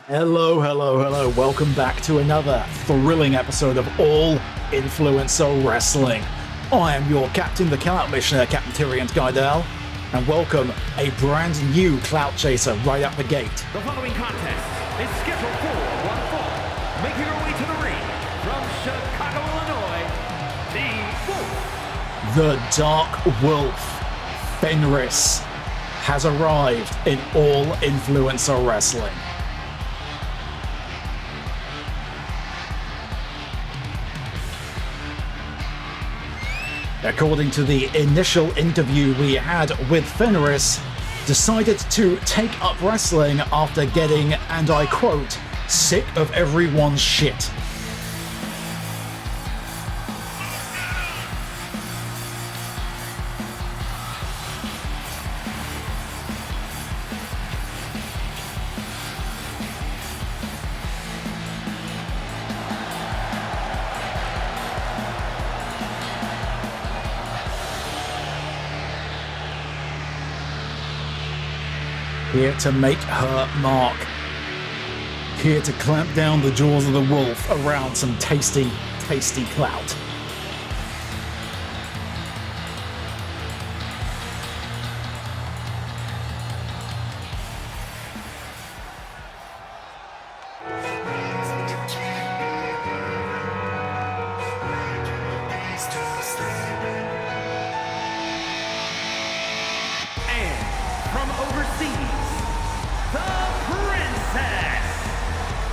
Hello, hello, hello. Welcome back to another thrilling episode of All Influencer Wrestling. I am your captain, the Clout Missioner, Captain Tyrion Guidel, and welcome a brand new Clout Chaser right out the gate. The following contest is scheduled for one fall. Making her way to the ring from Chicago, Illinois, the Wolf. The Dark Wolf, Fenris, has arrived in All Influencer Wrestling. According to the initial interview we had with Fenris, decided to take up wrestling after getting, and I quote, sick of everyone's shit. Here to make her mark. Here to clamp down the jaws of the wolf around some tasty, tasty clout.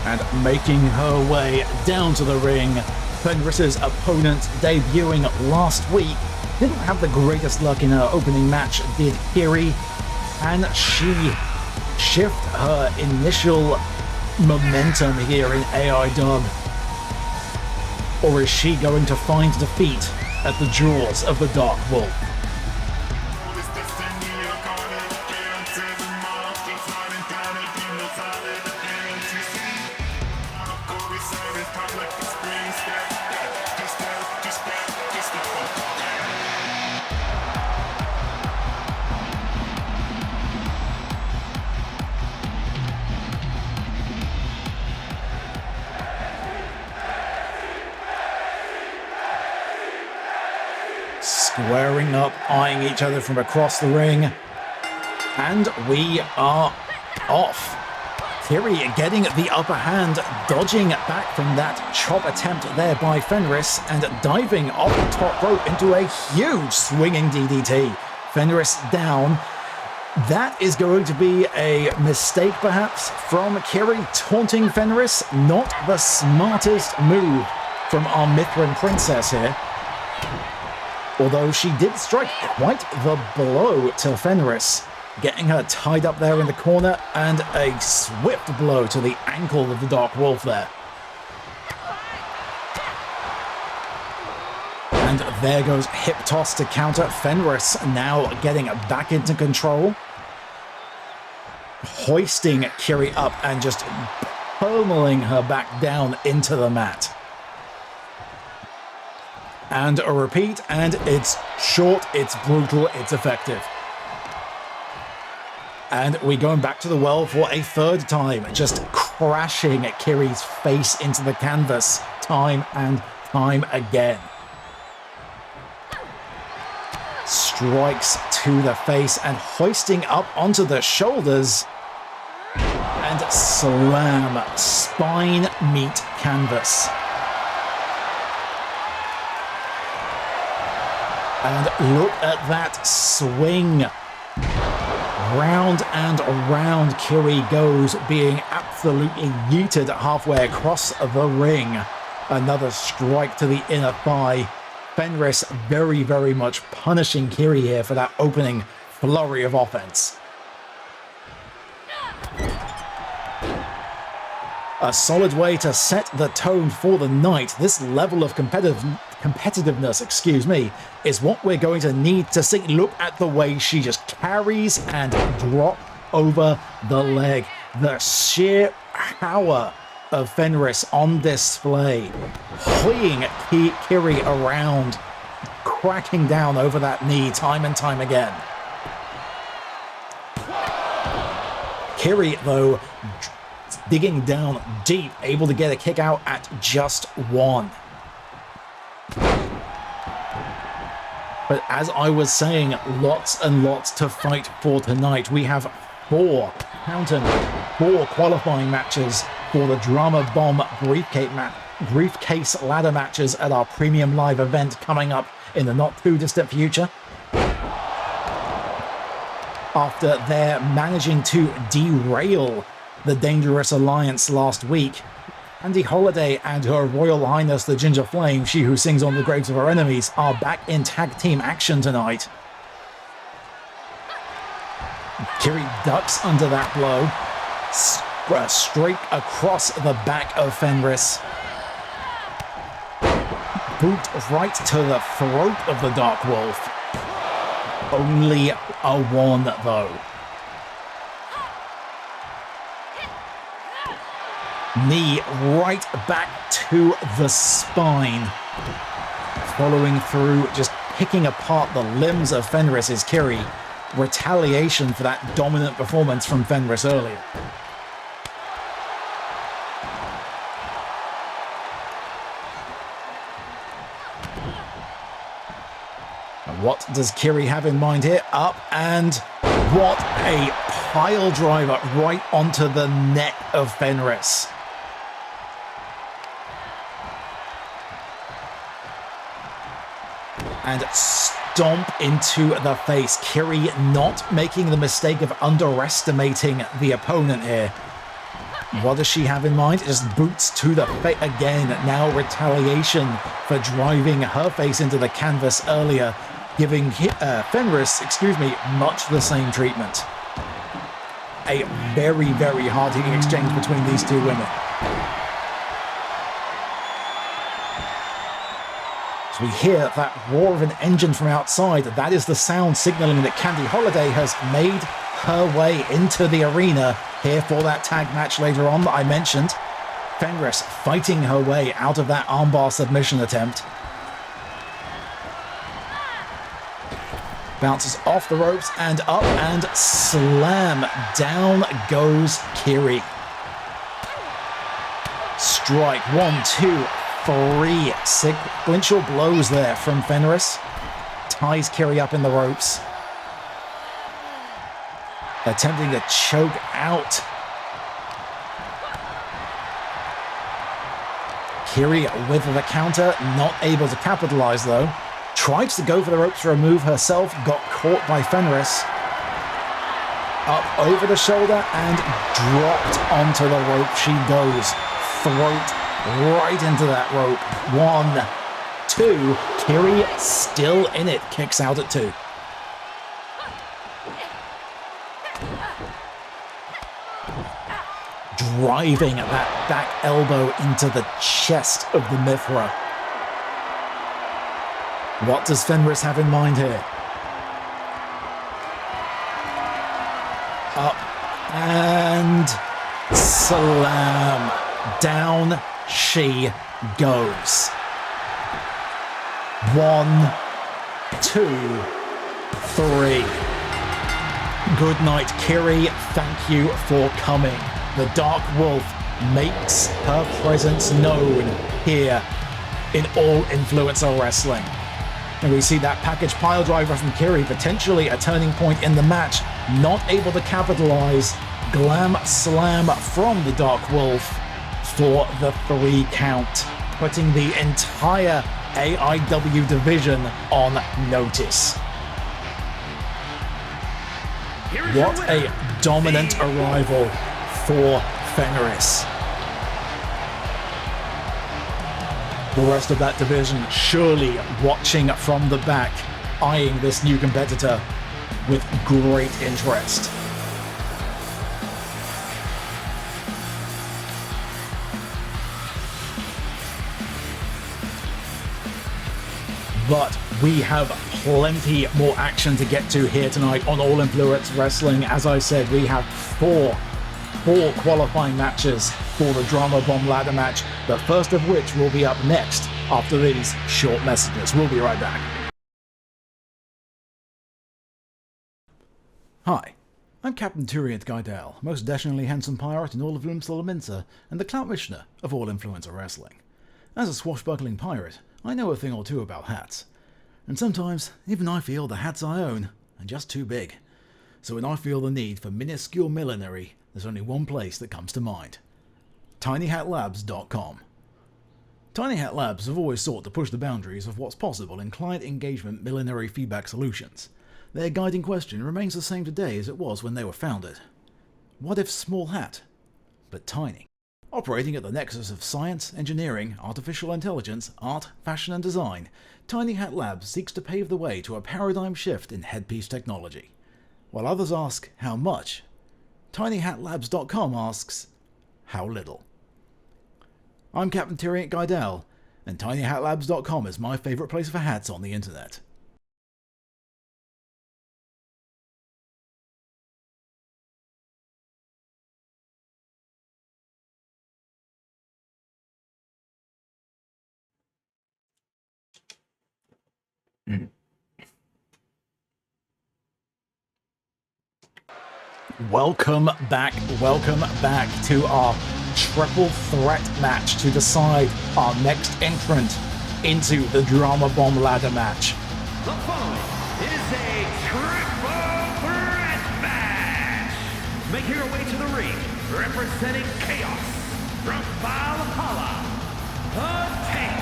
And making her way down to the ring, Fenris's opponent debuting last week didn't have the greatest luck in her opening match, did Kyri, and she shifted her initial momentum here in AI dub. Or is she going to find defeat at the jaws of the Dark Wolf? Squaring up, eyeing each other from across the ring. And we are off. Kyri getting the upper hand, dodging back from that chop attempt there by Fenris, and diving off the top rope into a huge swinging DDT. Fenris down. That is going to be a mistake, perhaps, from Kyri taunting Fenris. Not the smartest move from our Mithrin princess here. Although she did strike quite the blow to Fenris, getting her tied up there in the corner, and a swift blow to the ankle of the Dark Wolf there. And there goes hip toss to counter. Fenris now getting back into control. Hoisting Kyri up and just pummeling her back down into the mat. And a repeat, and it's short, it's brutal, it's effective. And we're going back to the well for a third time, just crashing Kyri's face into the canvas time and time again. Strikes to the face and hoisting up onto the shoulders. And slam, spine meet canvas. And look at that swing. Round and around Kyri goes, being absolutely yeeted halfway across the ring. Another strike to the inner thigh. Fenris very, very much punishing Kyri here for that opening flurry of offense. A solid way to set the tone for the night. This level of competitiveness, is what we're going to need to see. Look at the way she just carries and drops over the leg. The sheer power of Fenris on display. Hoying Kyri around, cracking down over that knee time and time again. Kyri, though, digging down deep, able to get a kick out at just one. But as I was saying, lots and lots to fight for tonight. We have four qualifying matches for the Drama Bomb briefcase ladder matches at our premium live event coming up in the not too distant future. After their managing to derail the Dangerous Alliance last week, Andy Holiday and Her Royal Highness the Ginger Flame, she who sings on the graves of her enemies, are back in tag team action tonight. Kyri ducks under that blow, straight across the back of Fenris. Boot right to the throat of the Dark Wolf. Only a one though. Knee right back to the spine. Following through, just picking apart the limbs of Fenris is Kyri. Retaliation for that dominant performance from Fenris earlier. What does Kyri have in mind here? Up, and what a pile driver right onto the neck of Fenris. And stomp into the face. Kyri not making the mistake of underestimating the opponent here. What does she have in mind? Just boots to the face again. Now retaliation for driving her face into the canvas earlier, giving Fenris, much the same treatment. A very, very hard-hitting exchange between these two women. We hear that roar of an engine from outside. That is the sound signaling that Candy Holiday has made her way into the arena here for that tag match later on that I mentioned. Fenris fighting her way out of that armbar submission attempt. Bounces off the ropes and up and slam. Down goes Kyri. Strike. 1, 2, 3 sequential blows there from Fenris. Ties Kyri up in the ropes. Attempting to choke out. Kyri with the counter, not able to capitalize though. Tried to go for the ropes to remove herself, got caught by Fenris. Up over the shoulder and dropped onto the rope she goes. Throat right into that rope. 1, 2. Kyri still in it. Kicks out at 2. Driving that back elbow into the chest of the Mithra. What does Fenris have in mind here? Up and slam. Down she goes. 1, 2, 3. Good night, Kyri. Thank you for coming. The Dark Wolf makes her presence known here in All Influencer Wrestling. And we see that package pile driver from Kyri, potentially a turning point in the match. Not able to capitalize. Glam slam from the Dark Wolf for the 3 count, putting the entire AIW division on notice. What a dominant arrival for Fenris. The rest of that division surely watching from the back, eyeing this new competitor with great interest. But we have plenty more action to get to here tonight on All Influence Wrestling. As I said, we have four qualifying matches for the Drama Bomb ladder match, the first of which will be up next after these short messages. We'll be right back. Hi, I'm Captain Tyriant Gaidel, most dashingly handsome pirate in all of Limsa and the clout missioner of all influencer wrestling. As a swashbuckling pirate, I know a thing or two about hats. And sometimes, even I feel the hats I own are just too big. So when I feel the need for minuscule millinery, there's only one place that comes to mind. tinyhatlabs.com. Tiny Hat Labs have always sought to push the boundaries of what's possible in client engagement millinery feedback solutions. Their guiding question remains the same today as it was when they were founded. What if small hat, but tiny? Operating at the nexus of science, engineering, artificial intelligence, art, fashion and design, Tiny Hat Labs seeks to pave the way to a paradigm shift in headpiece technology. While others ask, how much? tinyhatlabs.com asks, how little? I'm Captain Tyriant Gaidel, and tinyhatlabs.com is my favourite place for hats on the internet. Welcome back to our triple threat match to decide our next entrant into the Drama Bomb ladder match. The following is a triple threat match. Making her way to the ring, representing Chaos from Valhalla, the Tank.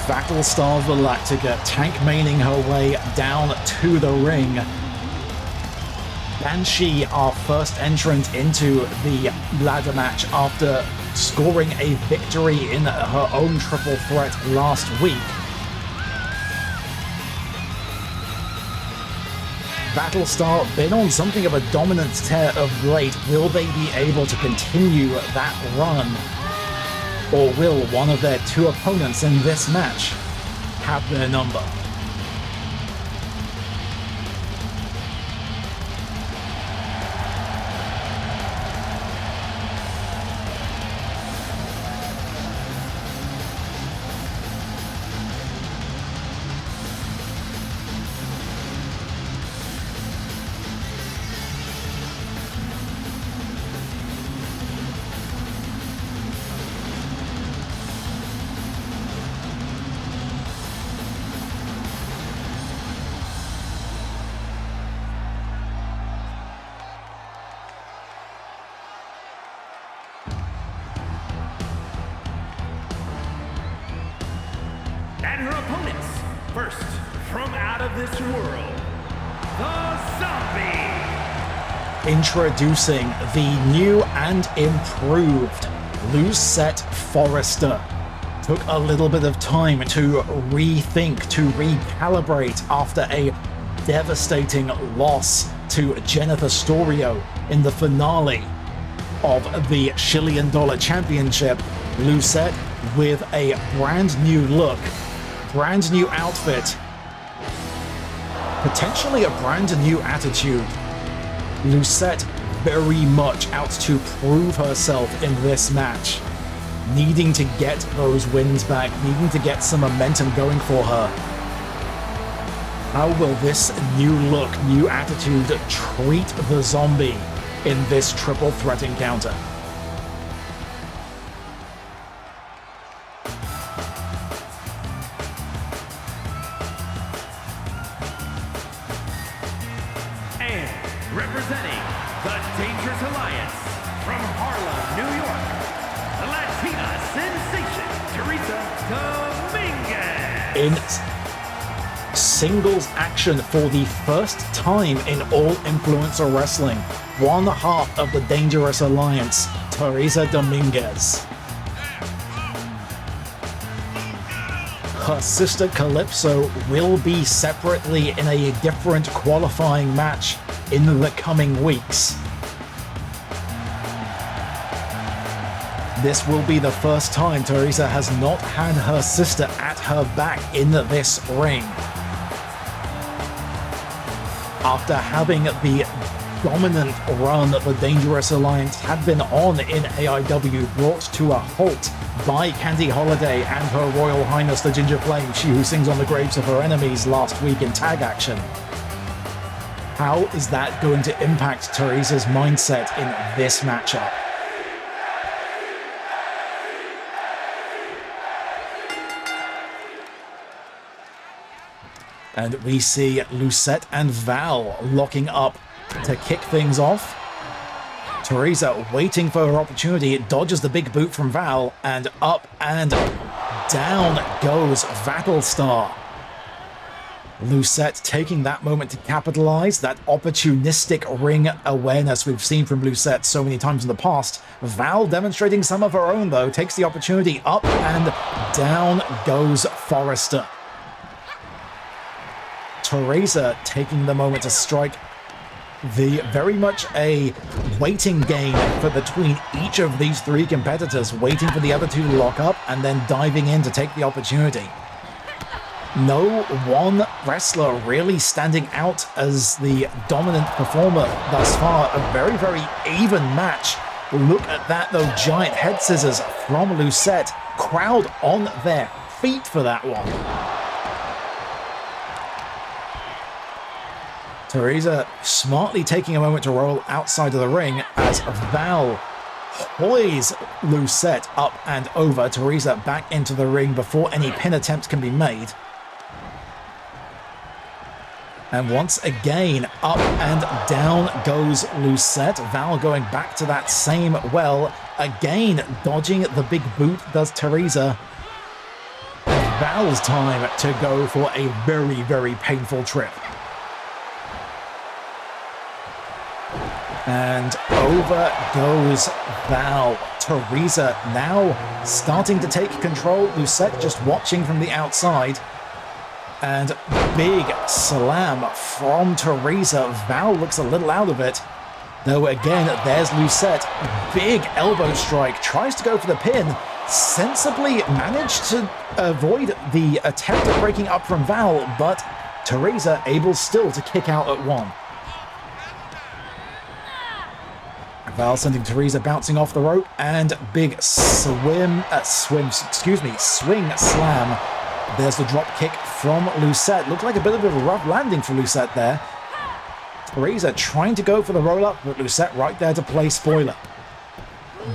Vattlestar Valactica tank maining her way down to the ring. Banshee, our first entrant into the ladder match after scoring a victory in her own triple threat last week. Vattlestar been on something of a dominant tear of late. Will they be able to continue that run? Or will one of their two opponents in this match have their number? And her opponents, first from out of this world, the Zombie. Introducing the new and improved Lucette Forrester. Took a little bit of time to rethink, to recalibrate after a devastating loss to Jennifer Storio in the finale of the $1 Shillion Championship. Lucette with a brand new look, brand new outfit, potentially a brand new attitude. Lucette very much out to prove herself in this match, needing to get those wins back, needing to get some momentum going for her. How will this new look, new attitude treat the Zombie in this triple threat encounter? Representing the Dangerous Alliance from Harlem, New York, the Latina sensation, Teresa Dominguez. In singles action for the first time in all influencer wrestling, one half of the Dangerous Alliance, Teresa Dominguez. Her sister Calypso will be separately in a different qualifying match in the coming weeks. This will be the first time Teresa has not had her sister at her back in this ring. After having the dominant run that the Dangerous Alliance had been on in AIW brought to a halt by Candy Holiday and Her Royal Highness the Ginger Flame, she who sings on the graves of her enemies last week in tag action. How is that going to impact Teresa's mindset in this matchup? And we see Lucette and Val locking up to kick things off. Teresa waiting for her opportunity, dodges the big boot from Val, and up and down goes Vattlestar. Lucette taking that moment to capitalize, that opportunistic ring awareness we've seen from Lucette so many times in the past. Val demonstrating some of her own though, takes the opportunity, up and down goes Forrester. Teresa taking the moment to strike the very much a waiting game for between each of these three competitors, waiting for the other two to lock up and then diving in to take the opportunity. No one wrestler really standing out as the dominant performer thus far. A very, very even match. Look at that though, giant head scissors from Lucette. Crowd on their feet for that one. Teresa smartly taking a moment to roll outside of the ring as Val hoys Lucette up and over. Teresa back into the ring before any pin attempt can be made. And once again, up and down goes Lucette. Val going back to that same well. Again, dodging the big boot does Teresa. And Val's time to go for a very, very painful trip. And over goes Val. Teresa now starting to take control. Lucette just watching from the outside. And big slam from Teresa. Val looks a little out of it. Though again, there's Lucette. Big elbow strike. Tries to go for the pin. Sensibly managed to avoid the attempt at breaking up from Val. But Teresa able still to kick out at one. Val sending Teresa bouncing off the rope, and big swing slam. There's the drop kick from Lucette. Looked like a bit of a rough landing for Lucette there. Teresa trying to go for the roll up, but Lucette right there to play spoiler.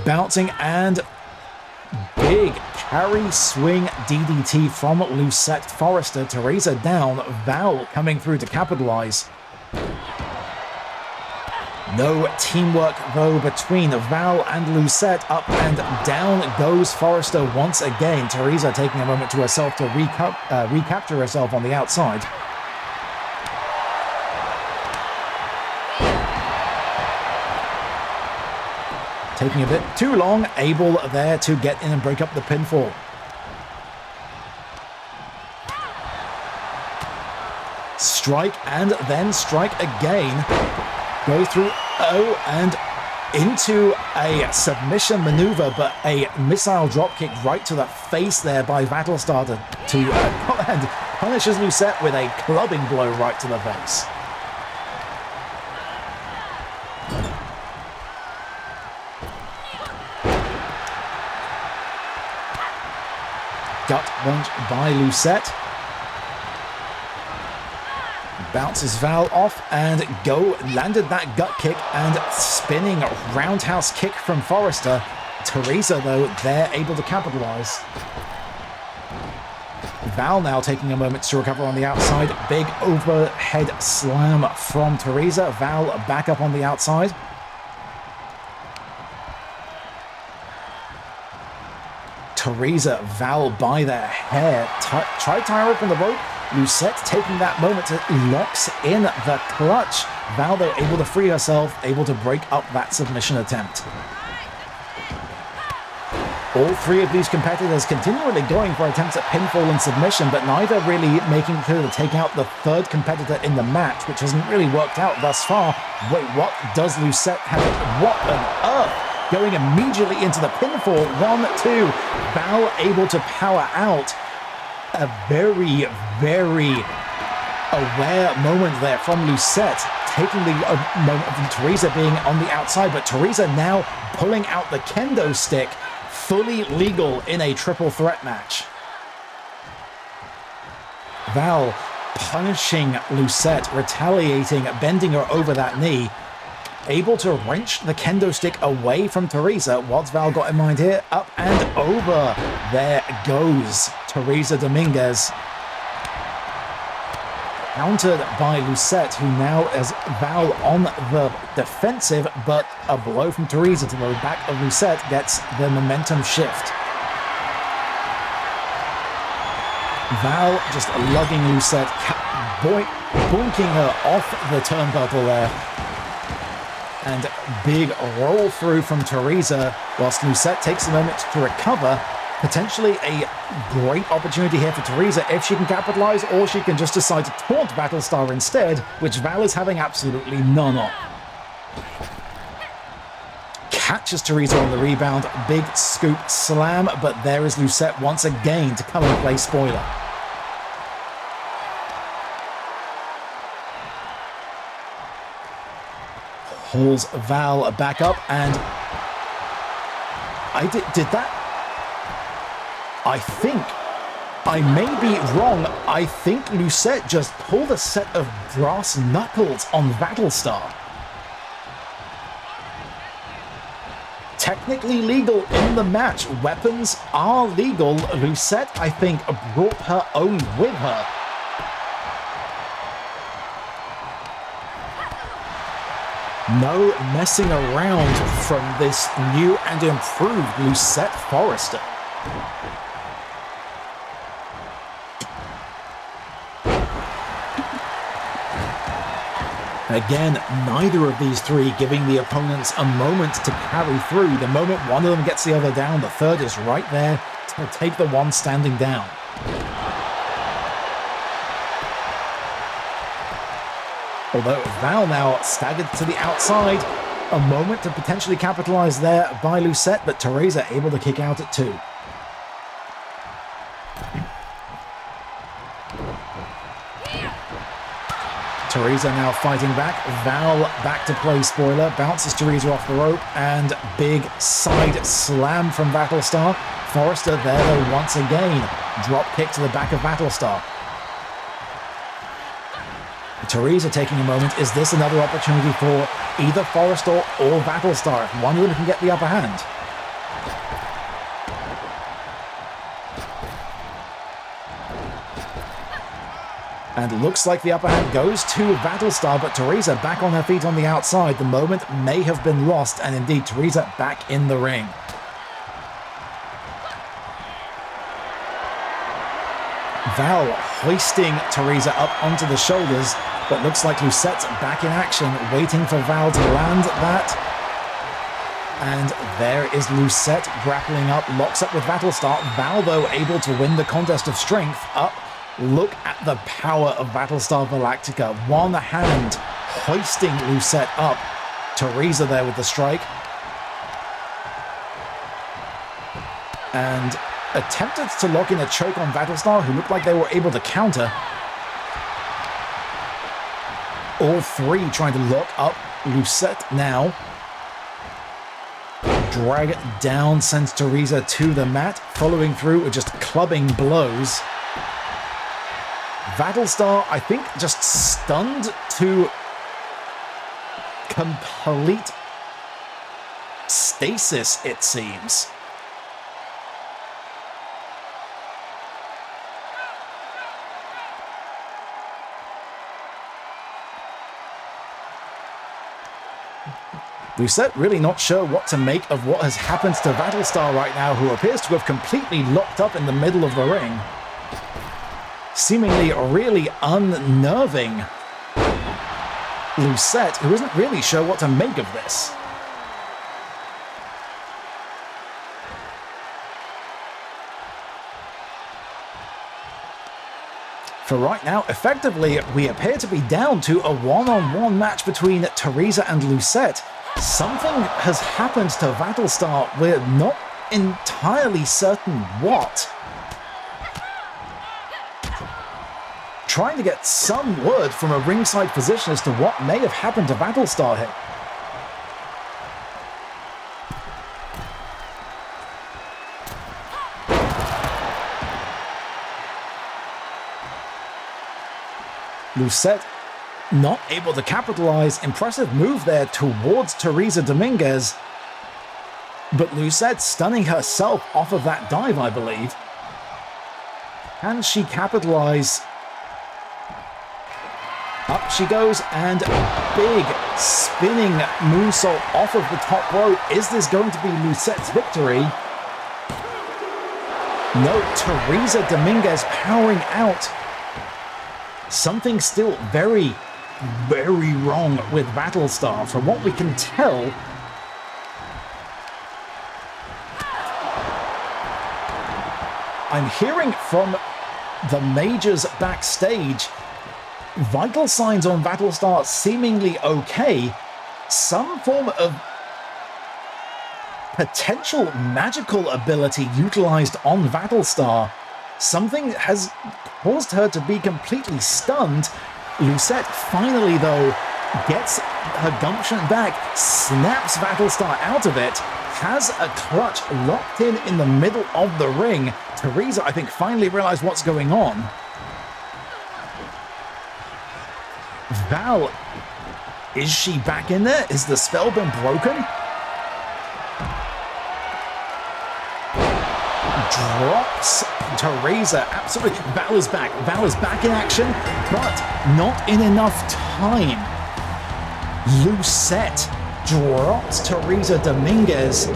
Bouncing and big carry swing DDT from Lucette. Forrester, Teresa down, Val coming through to capitalize. No teamwork, though, between Val and Lucette. Up and down goes Forrester once again. Teresa taking a moment to herself to recapture herself on the outside. Taking a bit too long, able there to get in and break up the pinfall. Strike and then strike again. Go through, and into a submission maneuver, but a missile dropkick right to the face there by Vattlestar and punishes Lucette with a clubbing blow right to the face. Gut punch by Lucette. Bounces Val off and landed that gut kick and spinning roundhouse kick from Forrester. Teresa, though, they're able to capitalize. Val now taking a moment to recover on the outside. Big overhead slam from Teresa. Val back up on the outside. Teresa, Val by their hair. Try to tie her up in the rope. Lucette taking that moment to locks in the clutch. Val, though, able to free herself, able to break up that submission attempt. All three of these competitors continually going for attempts at pinfall and submission, but neither really making clear to take out the third competitor in the match, which hasn't really worked out thus far. Wait, what does Lucette have? What on earth? Going immediately into the pinfall. 1-2. Val able to power out. A very, very aware moment there from Lucette. taking the moment from Teresa being on the outside, but Teresa now pulling out the kendo stick, fully legal in a triple threat match. Val punishing Lucette, retaliating, bending her over that knee, able to wrench the kendo stick away from Teresa. What's Val got in mind here? Up and over. There goes Teresa Dominguez. Countered by Lucette, who now has Val on the defensive, but a blow from Teresa to the back of Lucette gets the momentum shift. Val just lugging Lucette, boinking her off the turnbuckle there. And big roll through from Teresa, whilst Lucette takes a moment to recover. Potentially a great opportunity here for Teresa if she can capitalize, or she can just decide to taunt Vattlestar instead, which Val is having absolutely none of. Catches Teresa on the rebound, big scoop slam, but there is Lucette once again to come and play spoiler. Pulls Val back up, and did that? I think, I may be wrong, I think Lucette just pulled a set of brass knuckles on Vattlestar. Technically legal in the match, weapons are legal. Lucette, I think, brought her own with her. No messing around from this new and improved Lucette Forrester. Again, neither of these three giving the opponents a moment to carry through. The moment one of them gets the other down, the third is right there to take the one standing down. Although Val now staggered to the outside, a moment to potentially capitalize there by Lucette, but Teresa able to kick out at 2. Teresa now fighting back. Val back to play spoiler. Bounces Teresa off the rope, and big side slam from Vattlestar. Forrester there though once again. Drop kick to the back of Vattlestar. Teresa taking a moment. Is this another opportunity for either Forrester or Vattlestar? If one of them can get the upper hand. And looks like the upper hand goes to Vattlestar, but Teresa back on her feet on the outside. The moment may have been lost, and indeed Teresa back in the ring. Val hoisting Teresa up onto the shoulders, but looks like Lucette's back in action, waiting for Val to land that. And there is Lucette grappling up, locks up with Vattlestar. Val, though, able to win the contest of strength up. Look at the power of Battlestar Valactica. One hand hoisting Lucette up. Teresa there with the strike. And attempted to lock in a choke on Vattlestar, who looked like they were able to counter. All three trying to lock up Lucette now. Drag it down, sends Teresa to the mat, following through with just clubbing blows. Vattlestar, I think, just stunned to complete stasis, it seems. Lucette really not sure what to make of what has happened to Vattlestar right now, who appears to have completely locked up in the middle of the ring. Seemingly really unnerving Lucette, who isn't really sure what to make of this. For right now, effectively, we appear to be down to a one-on-one match between Teresa and Lucette. Something has happened to Vattlestar. We're not entirely certain what. trying to get some word from a ringside physician as to what may have happened to Vattlestar here. Lucette not able to capitalize. Impressive move there towards Teresa Dominguez. But Lucette stunning herself off of that dive, I believe. Can she capitalize? Up she goes, and big spinning moonsault off of the top rope. Is this going to be Lucette's victory? No, Teresa Dominguez powering out. Something still very, very wrong with Vattlestar. From what we can tell, I'm hearing from the majors backstage, vital signs on Vattlestar seemingly okay. Some form of potential magical ability utilized on Vattlestar. Something has caused her to be completely stunned. Lucette finally, though, gets her gumption back, snaps Vattlestar out of it, has a clutch locked in the middle of the ring. Teresa, I think, finally realized what's going on. Val, is she back in there? Is the spell been broken? Drops Teresa, absolutely. Val is back. Val is back in action, but not in enough time. Lucette drops Teresa Dominguez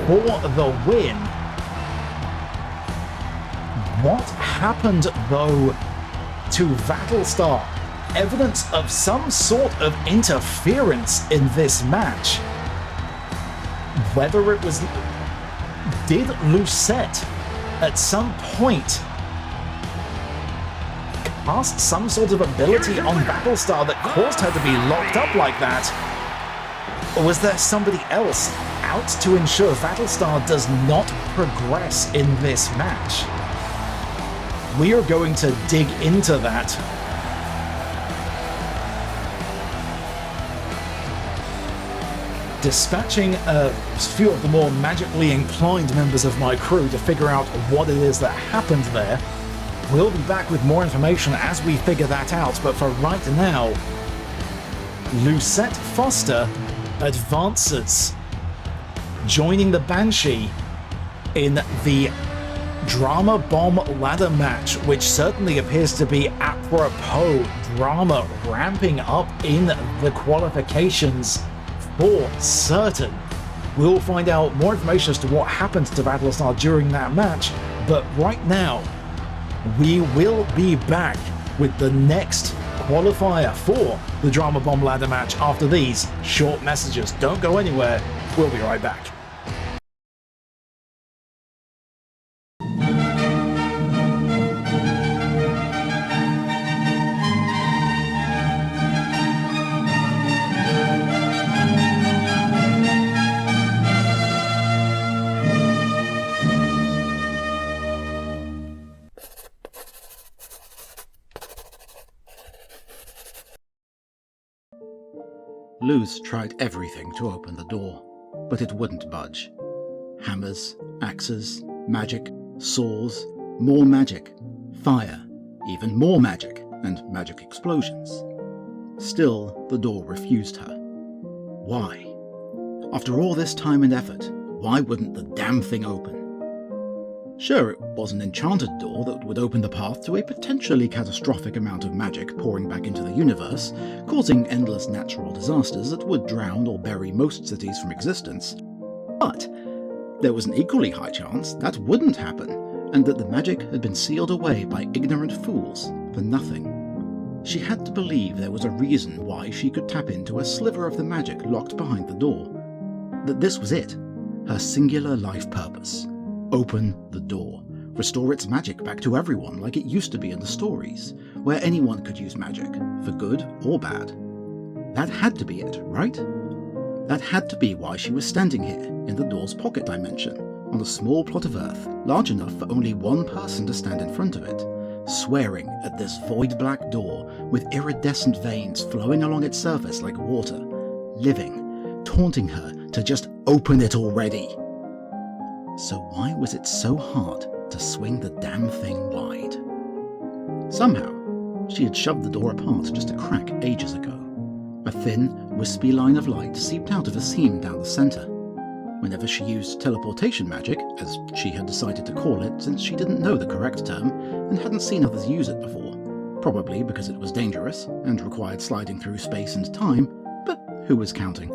for the win. What happened, though, to Vattlestar? Evidence of some sort of interference in this match. Whether it was... Did Lucette at some point cast some sort of ability on Vattlestar that caused her to be locked up like that? Or was there somebody else out to ensure Vattlestar does not progress in this match? We are going to dig into that. Dispatching a few of the more magically inclined members of my crew to figure out what it is that happened there. We'll be back with more information as we figure that out, but for right now, Lucette Foster advances, joining the Banshee in the Drama Bomb ladder match, which certainly appears to be apropos drama ramping up in the qualifications. For certain. We'll find out more information as to what happened to Vattlestar during that match, but right now, we will be back with the next qualifier for the Drama Bomb ladder match after these short messages. Don't go anywhere, we'll be right back. Luz tried everything to open the door, but it wouldn't budge. Hammers, axes, magic, saws, more magic, fire, even more magic, and magic explosions. Still, the door refused her. Why? After all this time and effort, why wouldn't the damn thing open? Sure, it was an enchanted door that would open the path to a potentially catastrophic amount of magic pouring back into the universe, causing endless natural disasters that would drown or bury most cities from existence. But there was an equally high chance that wouldn't happen, and that the magic had been sealed away by ignorant fools for nothing. She had to believe there was a reason why she could tap into a sliver of the magic locked behind the door. That this was it, her singular life purpose. Open the door. Restore its magic back to everyone like it used to be in the stories, where anyone could use magic, for good or bad. That had to be it, right? That had to be why she was standing here, in the door's pocket dimension, on a small plot of Earth, large enough for only one person to stand in front of it, swearing at this void black door with iridescent veins flowing along its surface like water, living, taunting her to just open it already. So why was it so hard to swing the damn thing wide? Somehow, she had shoved the door apart just a crack ages ago. A thin, wispy line of light seeped out of a seam down the centre. Whenever she used teleportation magic, as she had decided to call it since she didn't know the correct term and hadn't seen others use it before, probably because it was dangerous and required sliding through space and time, but who was counting?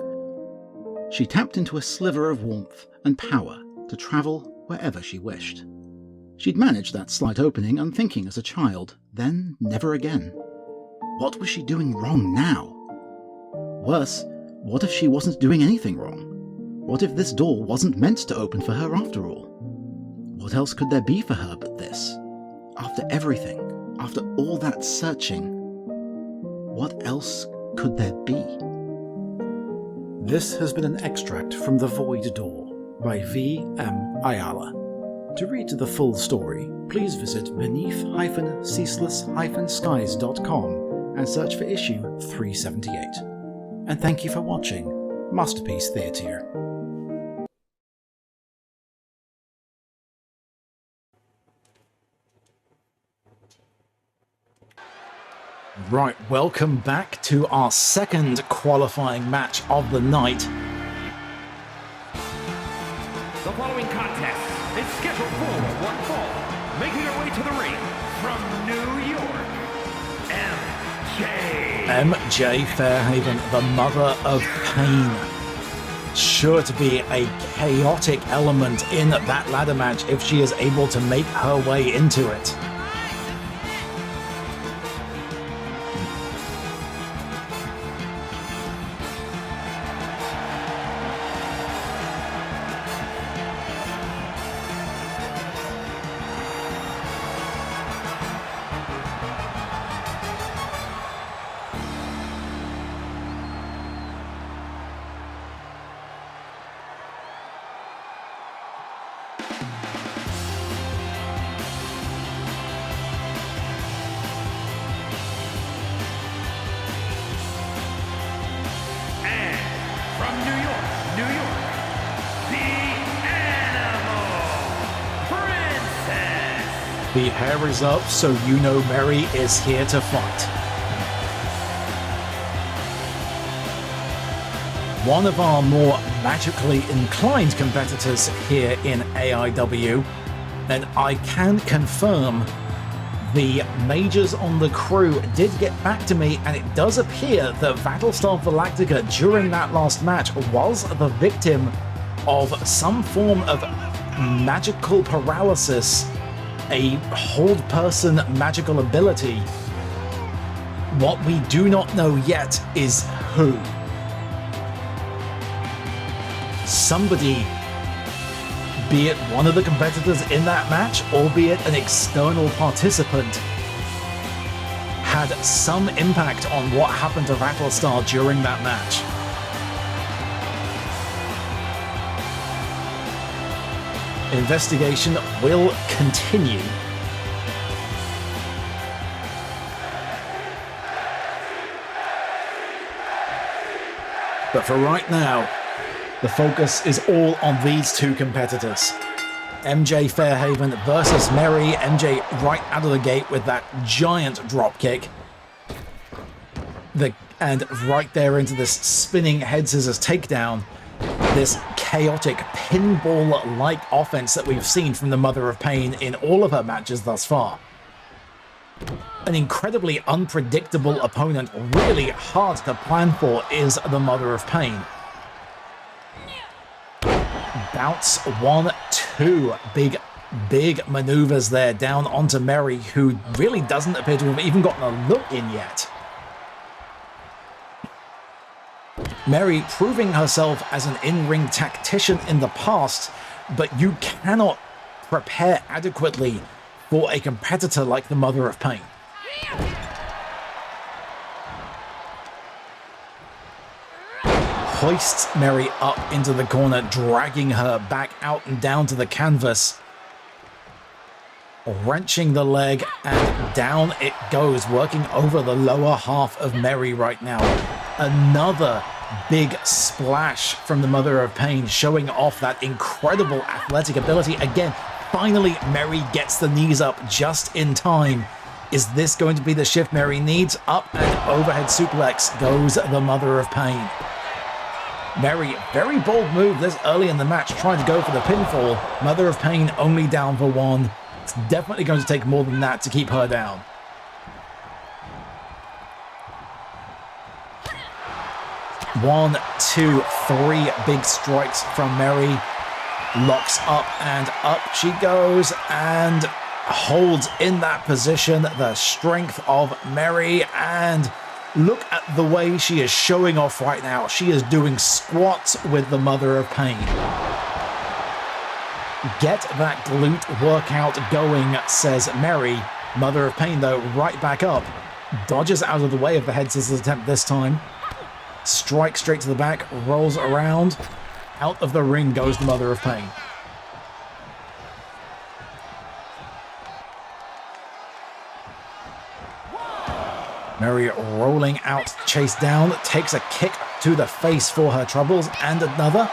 She tapped into a sliver of warmth and power to travel wherever she wished. She'd managed that slight opening unthinking as a child, then never again. What was she doing wrong now? Worse, what if she wasn't doing anything wrong? What if this door wasn't meant to open for her after all? What else could there be for her but this? After everything, after all that searching, what else could there be? This has been an extract from The Void Door by V.M. Ayala. To read the full story, please visit beneath-ceaseless-skies.com and search for issue 378. And thank you for watching Masterpiece Theatre. Right, welcome back to our second qualifying match of the night. The following contest is scheduled for one fall. Making her way to the ring from New York, MJ Fairhaven, the mother of pain. Sure to be a chaotic element in that ladder match if she is able to make her way into it. The hair is up, so you know Mary is here to fight. One of our more magically inclined competitors here in AIW, and I can confirm the majors on the crew did get back to me, and it does appear that Vattlestar Valactica during that last match was the victim of some form of magical paralysis, a hold person magical ability. What we do not know yet is who. Somebody, be it one of the competitors in that match, or be it an external participant, had some impact on what happened to Vattlestar during that match. Investigation will continue. But for right now, the focus is all on these two competitors. MJ Fairhaven versus Mary. MJ right out of the gate with that giant drop kick. And right there into this spinning head scissors takedown. This chaotic pinball-like offense that we've seen from the Mother of Pain in all of her matches thus far. An incredibly unpredictable opponent, really hard to plan for, is the Mother of Pain. Bounce 1, 2. Big maneuvers there down onto Mary, who really doesn't appear to have even gotten a look in yet. Mary proving herself as an in-ring tactician in the past, but you cannot prepare adequately for a competitor like the Mother of Pain. Hoists Mary up into the corner, dragging her back out and down to the canvas. wrenching the leg, and down it goes, working over the lower half of Mary right now. Another big splash from the Mother of Pain, showing off that incredible athletic ability. Again, finally, Mary gets the knees up just in time. Is this going to be the shift Mary needs? Up and overhead suplex goes the Mother of Pain. Mary, very bold move this early in the match, trying to go for the pinfall. Mother of Pain only down for one. It's definitely going to take more than that to keep her down. One, two, three big strikes from Mary. Locks up and up she goes and holds in that position. The strength of Mary, and look at the way she is showing off right now. She is doing squats with the Mother of Pain. Get that glute workout going, says Mary. Mother of Pain, though, right back up. Dodges out of the way of the head scissors attempt this time. Strike straight to the back, rolls around. Out of the ring goes the Mother of Pain. Mary rolling out, chase down, takes a kick to the face for her troubles, and another.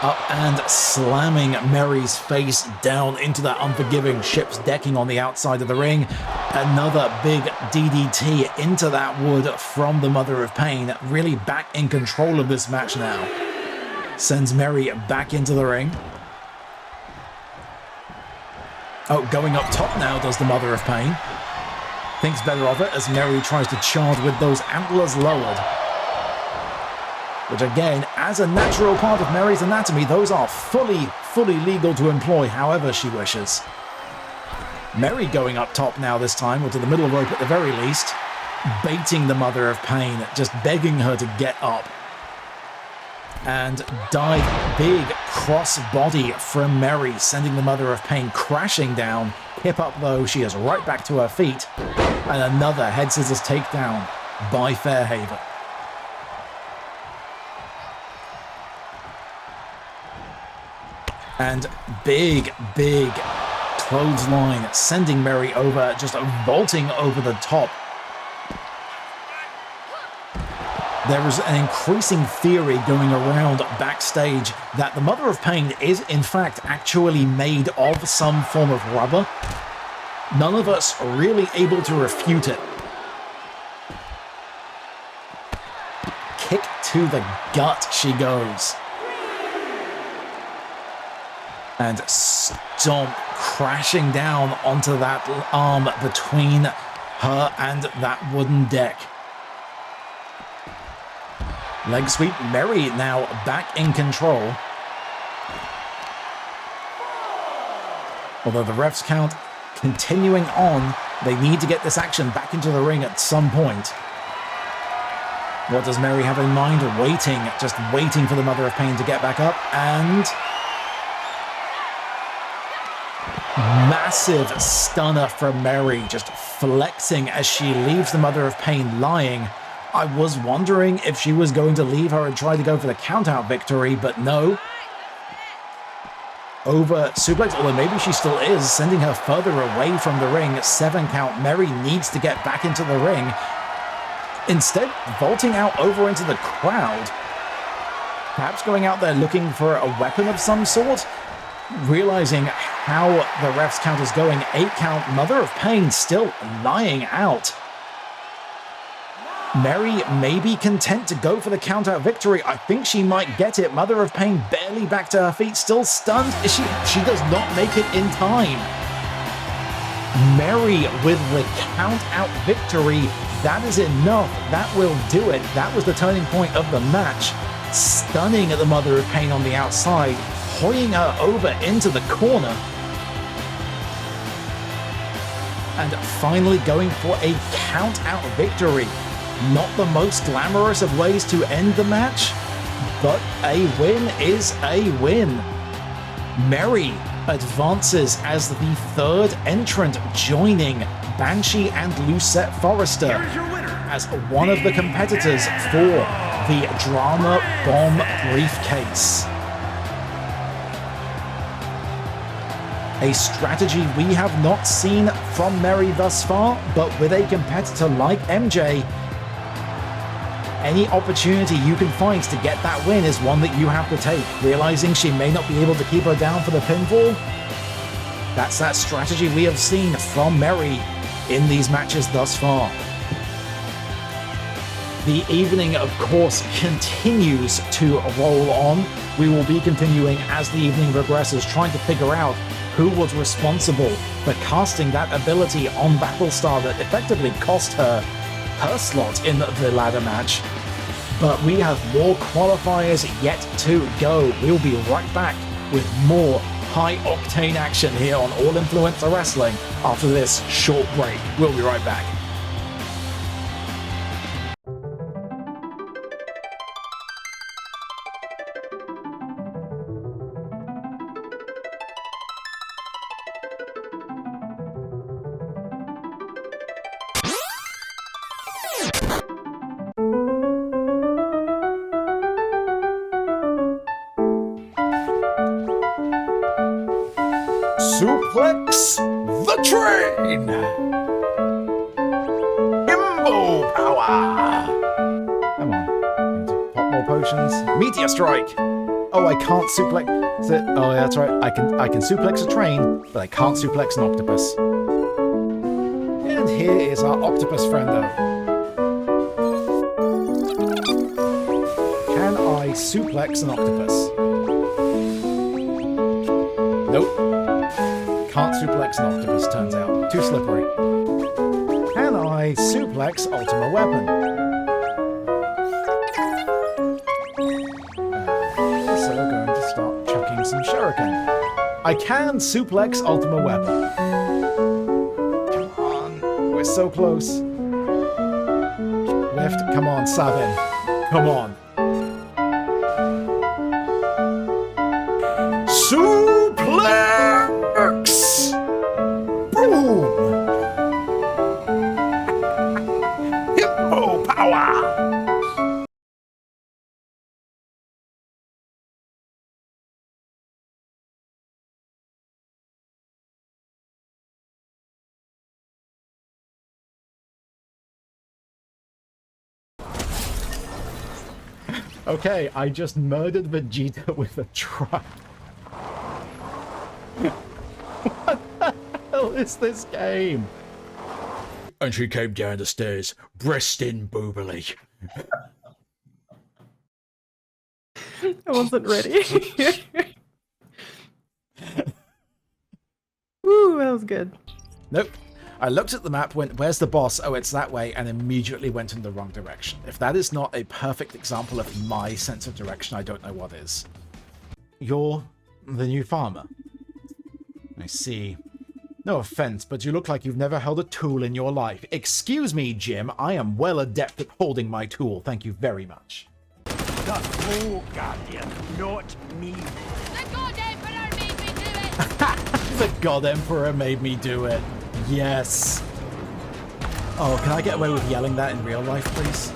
Up and slamming Mary's face down into that unforgiving ship's decking on the outside of the ring. Another big DDT into that wood from the Mother of Pain, really back in control of this match now. Sends Mary back into the ring. Oh, going up top now does the Mother of Pain. Thinks better of it as Mary tries to charge with those antlers lowered. Which again, as a natural part of Mary's anatomy, those are fully legal to employ however she wishes. Mary going up top now this time, or to the middle rope at the very least, baiting the Mother of Pain, just begging her to get up. And dive, big cross body from Mary, sending the Mother of Pain crashing down. Hip up though, she is right back to her feet. And another head scissors takedown by Fairhaven. And big clothesline, sending Mary over, just vaulting over the top. There is an increasing theory going around backstage that the Mother of Pain is in fact actually made of some form of rubber. None of us are really able to refute it. Kick to the gut she goes. And stomp, crashing down onto that arm between her and that wooden deck. Leg sweep, Mary now back in control. Although the refs count continuing on, they need to get this action back into the ring at some point. What does Mary have in mind? Waiting, just waiting for the Mother of Pain to get back up, and massive stunner from Mary, just flexing as she leaves the Mother of Pain lying. I was wondering if she was going to leave her and try to go for the count-out victory, but no. Over suplex, although maybe she still is, sending her further away from the ring. 7 count. Mary needs to get back into the ring. Instead, vaulting out over into the crowd. Perhaps going out there looking for a weapon of some sort. Realizing how the ref's count is going. 8 count. Mother of Pain still lying out. Mary may be content to go for the count-out victory. I think she might get it. Mother of Pain barely back to her feet, still stunned. She does not make it in time. Mary with the count-out victory. That is enough. That will do it. That was the turning point of the match. Stunning at the Mother of Pain on the outside, hoying her over into the corner. And finally going for a count-out victory. Not the most glamorous of ways to end the match, but a win is a win. Mary advances as the 3rd entrant, joining Banshee and Lucette Forrester as one of the competitors for the Drama Bomb briefcase. A strategy we have not seen from Mary thus far, but with a competitor like MJ, any opportunity you can find to get that win is one that you have to take. Realizing she may not be able to keep her down for the pinfall, that's that strategy we have seen from Mary in these matches thus far. The evening, of course, continues to roll on. We will be continuing as the evening progresses, trying to figure out who was responsible for casting that ability on Vattlestar that effectively cost her slot in the ladder match. But we have more qualifiers yet to go. We'll be right back with more high-octane action here on All Influencer Wrestling after this short break. We'll be right back. Suplex the train! Himbo power! Come on. Need to pop more potions. Meteor strike! Oh, I can't suplex it. Oh, yeah, that's right. I can suplex a train, but I can't suplex an octopus. And here is our octopus friendo. Can I suplex an octopus? Nope. Can't suplex an octopus, turns out. Too slippery. Can I suplex Ultima Weapon? So going to start chucking some shuriken. I can suplex Ultima Weapon. Come on. We're so close. Lift. Come on, Sabin. Come on. Suplex! Boom! Hippo power! Okay, I just murdered Vegeta with a truck. What the hell is this game? And she came down the stairs, breast in boobily. I wasn't ready. Woo, that was good. Nope. I looked at the map, went, where's the boss? Oh, it's that way, and immediately went in the wrong direction. If that is not a perfect example of my sense of direction, I don't know what is. You're the new farmer. I see. No offense, but you look like you've never held a tool in your life. Excuse me, Jim. I am well adept at holding my tool. Thank you very much. The full guardian, not me. The God Emperor made me do it! The God Emperor made me do it. Yes. Oh, can I get away with yelling that in real life, please?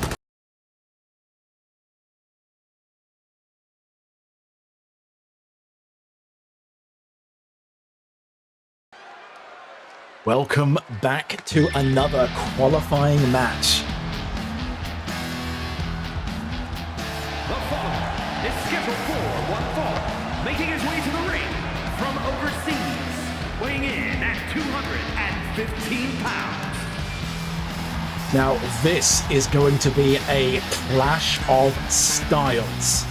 Welcome back to another qualifying match. The following is scheduled for one fall, making his way to the ring from overseas, weighing in at 215 pounds. Now, this is going to be a clash of styles.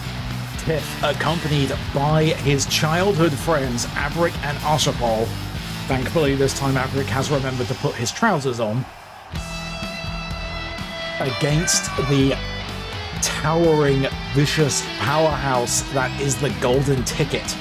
Tiff, accompanied by his childhood friends, Averick and Archibald. Thankfully, this time Averick has remembered to put his trousers on. Against the towering, vicious powerhouse that is the Golden Ticket.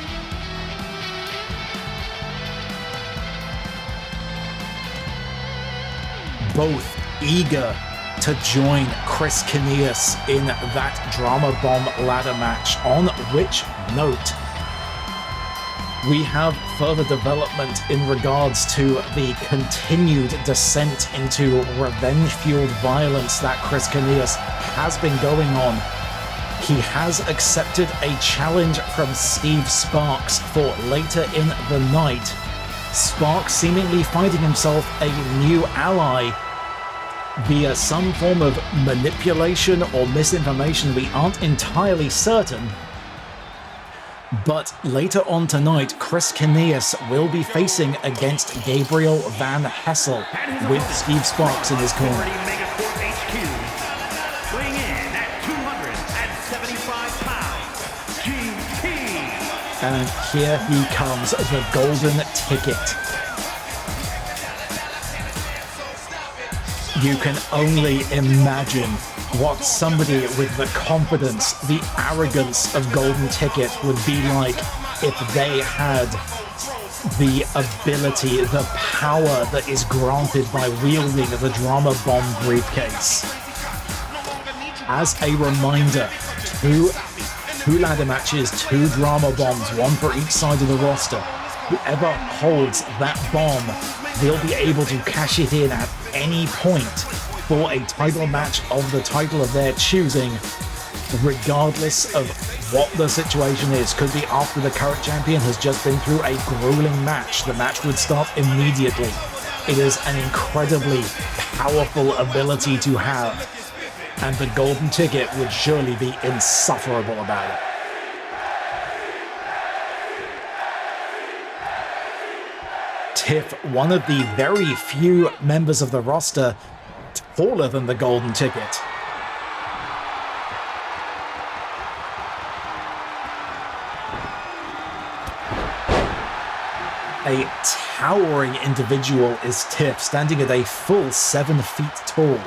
Both eager to join Chris Cinneas in that Drama Bomb ladder match, on which note we have further development in regards to the continued descent into revenge-fueled violence that Chris Cinneas has been going on. He has accepted a challenge from Steve Sparks for later in the night Spark seemingly finding himself a new ally via some form of manipulation or misinformation. We aren't entirely certain. But later on tonight, Chris Cinneas will be facing against Gabriel Van Hessle with Steve Sparks in his corner. Weighing in at 275 pounds, GT. And here he comes, the golden ticket. You can only imagine what somebody with the confidence, the arrogance of Golden Ticket would be like if they had the ability, the power that is granted by wielding the Drama Bomb briefcase. As a reminder, two ladder matches, 2 Drama Bombs, 1 for each side of the roster. Whoever holds that bomb, they'll be able to cash it in at any point for a title match of the title of their choosing, regardless of what the situation is. Could be after the current champion has just been through a grueling match. The match would start immediately. It is an incredibly powerful ability to have, and the golden ticket would surely be insufferable about it. Tiff, one of the very few members of the roster taller than the golden ticket. A towering individual is Tiff, standing at a full 7 feet tall.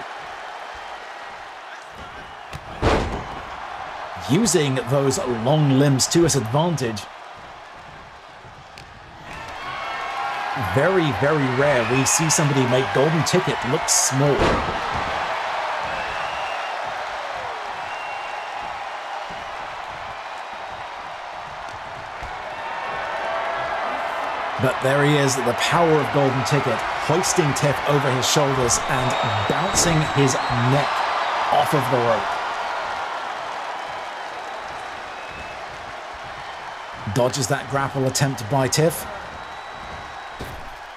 Using those long limbs to his advantage. Very, very rare we see somebody make Golden Ticket look small. But there he is, the power of Golden Ticket, hoisting Tiff over his shoulders and bouncing his neck off of the rope. Dodges that grapple attempt by Tiff.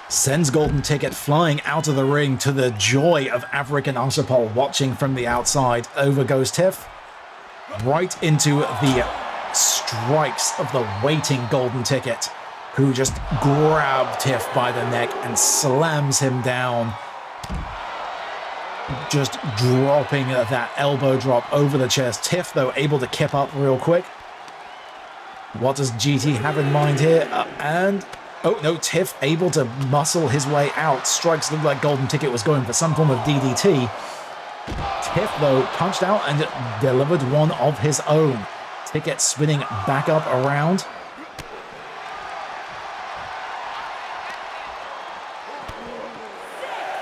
Sends Golden Ticket flying out of the ring to the joy of Averick and Ursapol watching from the outside. Over goes Tiff. Right into the strikes of the waiting Golden Ticket, who just grabbed Tiff by the neck and slams him down. Just dropping that elbow drop over the chest. Tiff, though, able to kip up real quick. What does GT have in mind here? Oh no, Tiff able to muscle his way out. Strikes looked like Golden Ticket was going for some form of DDT. Tiff, though, punched out and delivered one of his own. Ticket spinning back up around.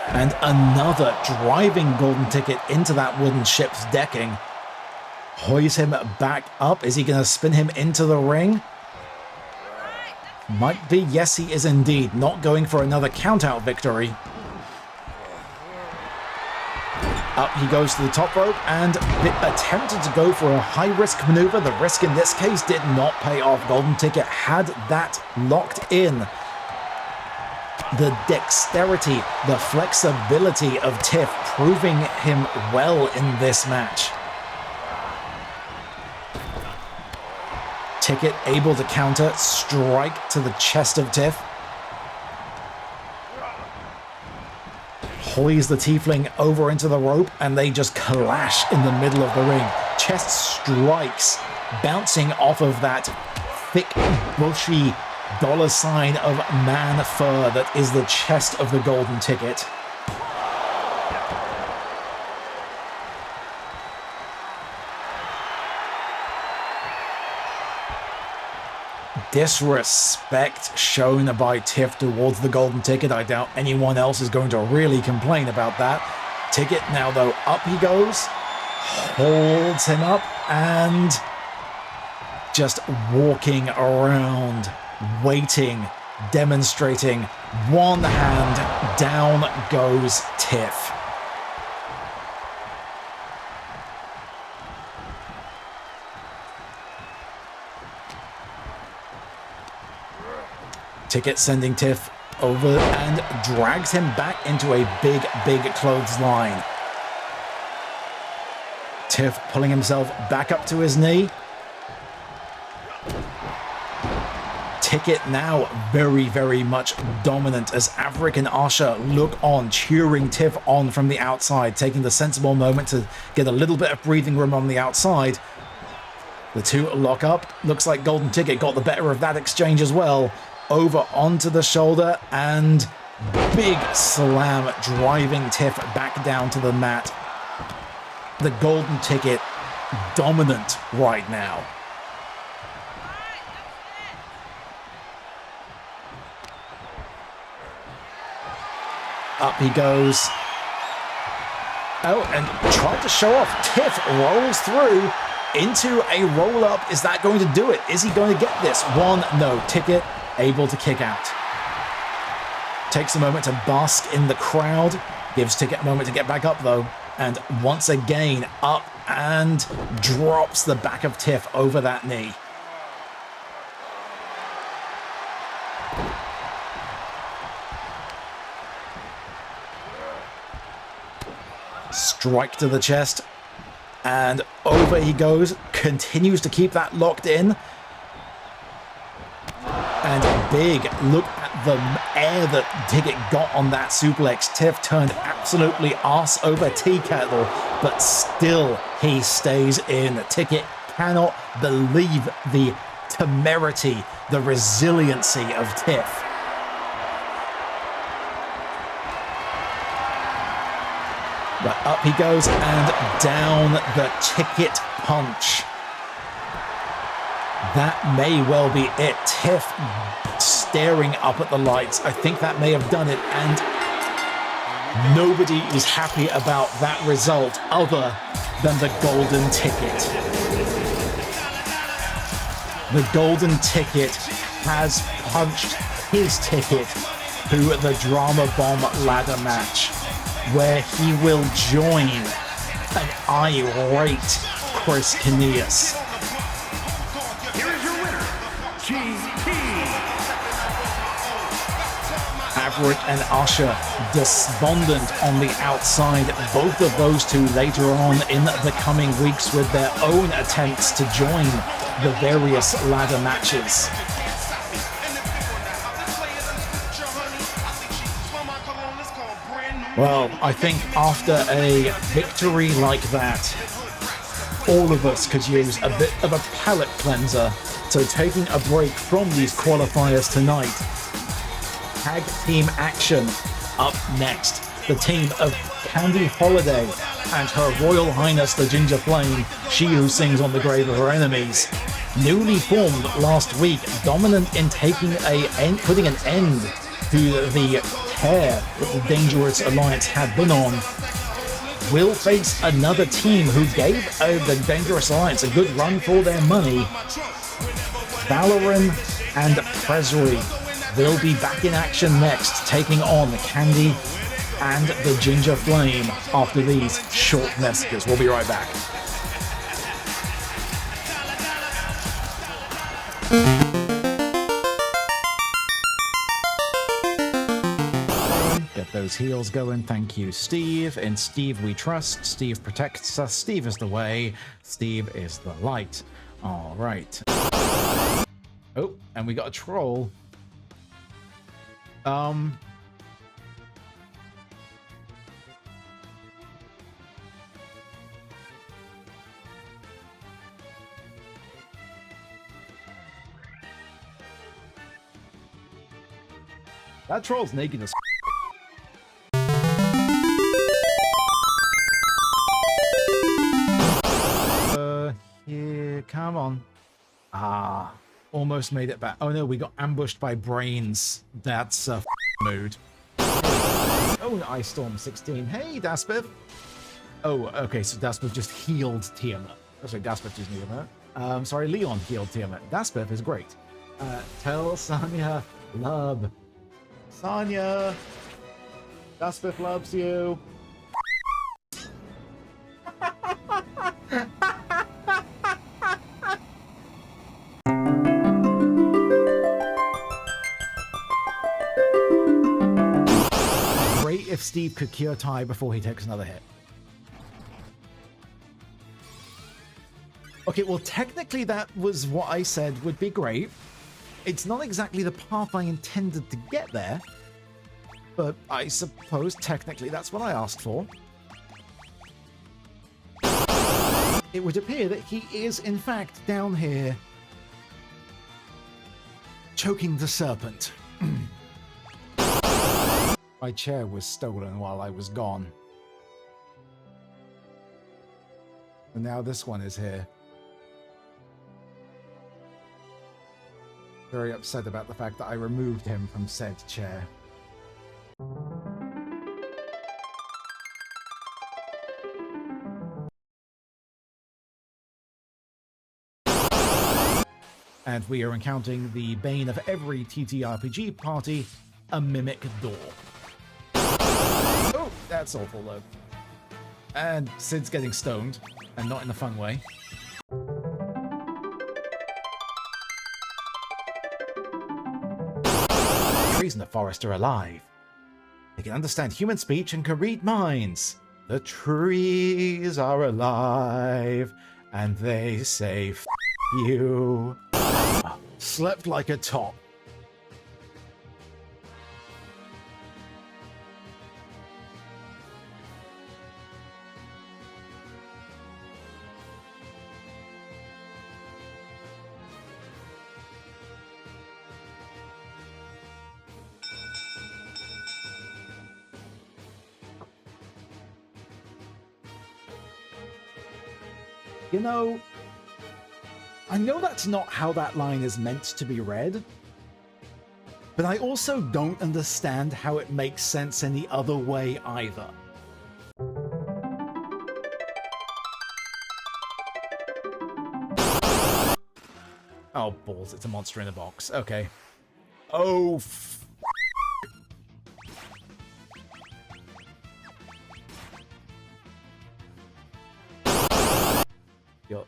And another driving Golden Ticket into that wooden ship's decking. Hoist him back up. Is he going to spin him into the ring? Might be. Yes, he is indeed. Not going for another count-out victory. Up he goes to the top rope and attempted to go for a high-risk maneuver. The risk in this case did not pay off. Golden Ticket had that locked in. The dexterity, the flexibility of Tiff proving him well in this match. Ticket able to counter, strike to the chest of Tiff. Hoys the tiefling over into the rope and they just clash in the middle of the ring. Chest strikes, bouncing off of that thick, bushy dollar sign of man fur that is the chest of the Golden Ticket. Disrespect shown by Tiff towards the Golden Ticket. I doubt anyone else is going to really complain about that. Ticket now, though, up he goes, holds him up, and just walking around, waiting, demonstrating. One hand, down goes Tiff. Ticket sending Tiff over and drags him back into a big, big clothesline. Tiff pulling himself back up to his knee. Ticket now very, very much dominant as Averick and Asha look on, cheering Tiff on from the outside, taking the sensible moment to get a little bit of breathing room on the outside. The two lock up. Looks like Golden Ticket got the better of that exchange as well. Over onto the shoulder and big slam, driving Tiff back down to the mat. The Golden Ticket dominant right now. Up he goes. Oh, and tried to show off. Tiff rolls through into a roll-up. Is that going to do it? Is he going to get this? One, no. Ticket able to kick out. Takes a moment to bask in the crowd. Gives Ticket a moment to get back up, though. And once again, up and drops the back of Tiff over that knee. Strike to the chest, and over he goes, continues to keep that locked in, and big look at the air that Ticket got on that suplex. Tiff turned absolutely arse over tea kettle, but still he stays in. Ticket cannot believe the temerity, the resiliency of Tiff. But up he goes and down the Ticket punch. That may well be it. Tiff staring up at the lights. I think that may have done it, and nobody is happy about that result other than the Golden Ticket. The Golden Ticket has punched his ticket to the Drama Bomb ladder match, where he will join an irate Chris Cinneas. Here is your winner, GP. Averick and Asha despondent on the outside. Both of those two later on in the coming weeks with their own attempts to join the various ladder matches. Well, I think after a victory like that, all of us could use a bit of a palate cleanser. So taking a break from these qualifiers tonight, tag team action up next. The team of Candy Holiday and Her Royal Highness the Ginger Flame, she who sings on the grave of her enemies. Newly formed last week, dominant in putting an end to the tear that the Dangerous Alliance had been on, will face another team who gave the Dangerous Alliance a good run for their money. Valaran and Presrie will be back in action next, taking on Candy and the Ginger Flame after these short messages. We'll be right back. Get those heels going. Thank you, Steve. In Steve we trust. Steve protects us. Steve is the way. Steve is the light. All right. Oh, and we got a troll. That troll's naked as here, come on. Ah, almost made it back. Oh no, we got ambushed by brains. That's a mood. Oh, Ice Storm 16. Hey, Daspiff. Oh, okay, so Daspiff just healed Tiamat. Oh, sorry, Daspiff just healed her. Sorry, Leon healed Tiamat. Daspiff is great. Tell Sonya love. Sonya, Daspiff loves you. if Steve could cure Ty before he takes another hit. Okay, well, technically that was what I said would be great. It's not exactly the path I intended to get there, but I suppose technically that's what I asked for. It would appear that he is, in fact, down here choking the serpent. My chair was stolen while I was gone. And now this one is here. Very upset about the fact that I removed him from said chair. And we are encountering the bane of every TTRPG party, a mimic door. Oh, that's awful though. And Sid's getting stoned, and not in a fun way. Trees in the forest are alive. They can understand human speech and can read minds. The trees are alive, and they say F you. Slept like a top. You know, I know that's not how that line is meant to be read, but I also don't understand how it makes sense any other way either. Oh, balls, it's a monster in a box. Okay. Oh,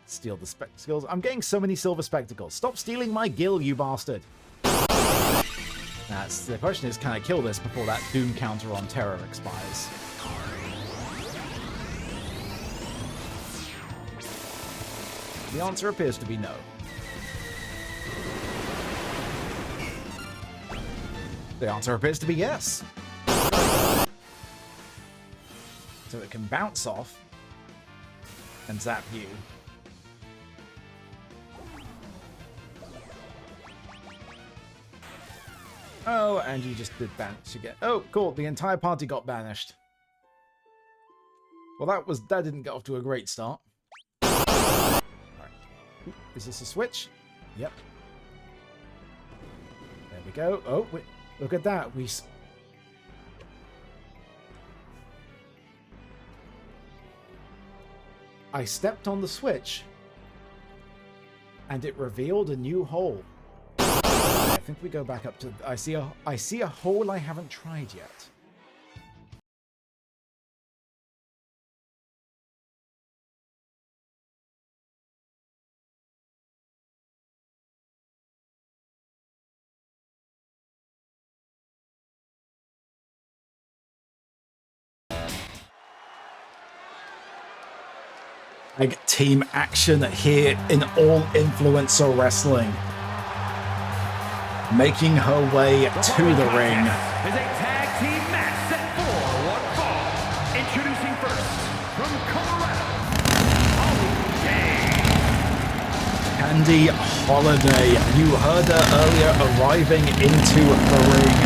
steal the spectacles. I'm getting so many silver spectacles. Stop stealing my gil, you bastard. That's the question is, can I kill this before that doom counter on terror expires? The answer appears to be no. The answer appears to be yes. So it can bounce off and zap you. Oh, and you just did banish again. Oh, cool. The entire party got banished. Well, that didn't get off to a great start. All right. Is this a switch? Yep. There we go. Oh, wait, look at that. I stepped on the switch, and it revealed a new hole. I think we go back up to... I see a hole I haven't tried yet. Like team action here in all influencer wrestling. Making her way to the ring. Is a tag team match set for one fall. Introducing first from Colorado, Candy Holiday. You heard her earlier arriving into the ring.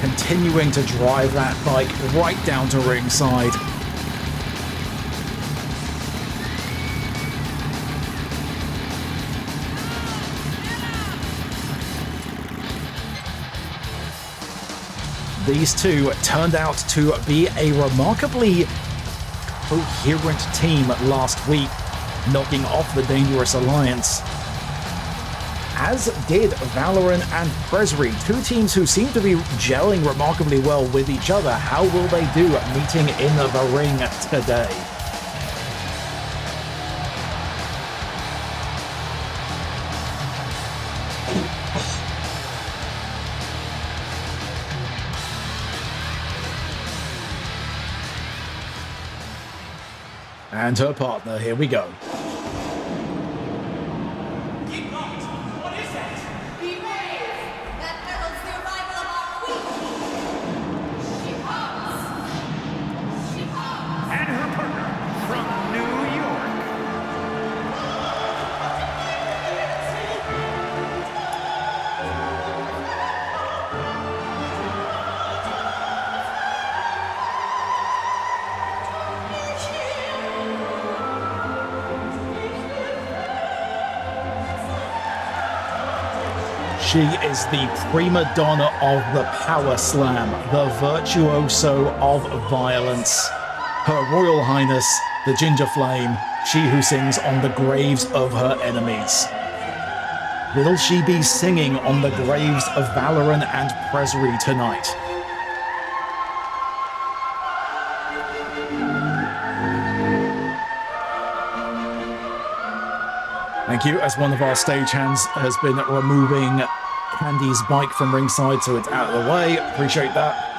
Continuing to drive that bike right down to ringside. These two turned out to be a remarkably coherent team last week, knocking off the Dangerous Alliance. As did Valaran and Presrie, two teams who seem to be gelling remarkably well with each other. How will they do meeting in the ring today? And her partner, here we go. And her partner from New York. She is the prima donna of the power slam, the virtuoso of violence. Her Royal Highness, the Ginger Flame, she who sings on the graves of her enemies. Will she be singing on the graves of Valaran and Presrie tonight? Thank you, as one of our stagehands has been removing Candy's bike from ringside, so it's out of the way. Appreciate that.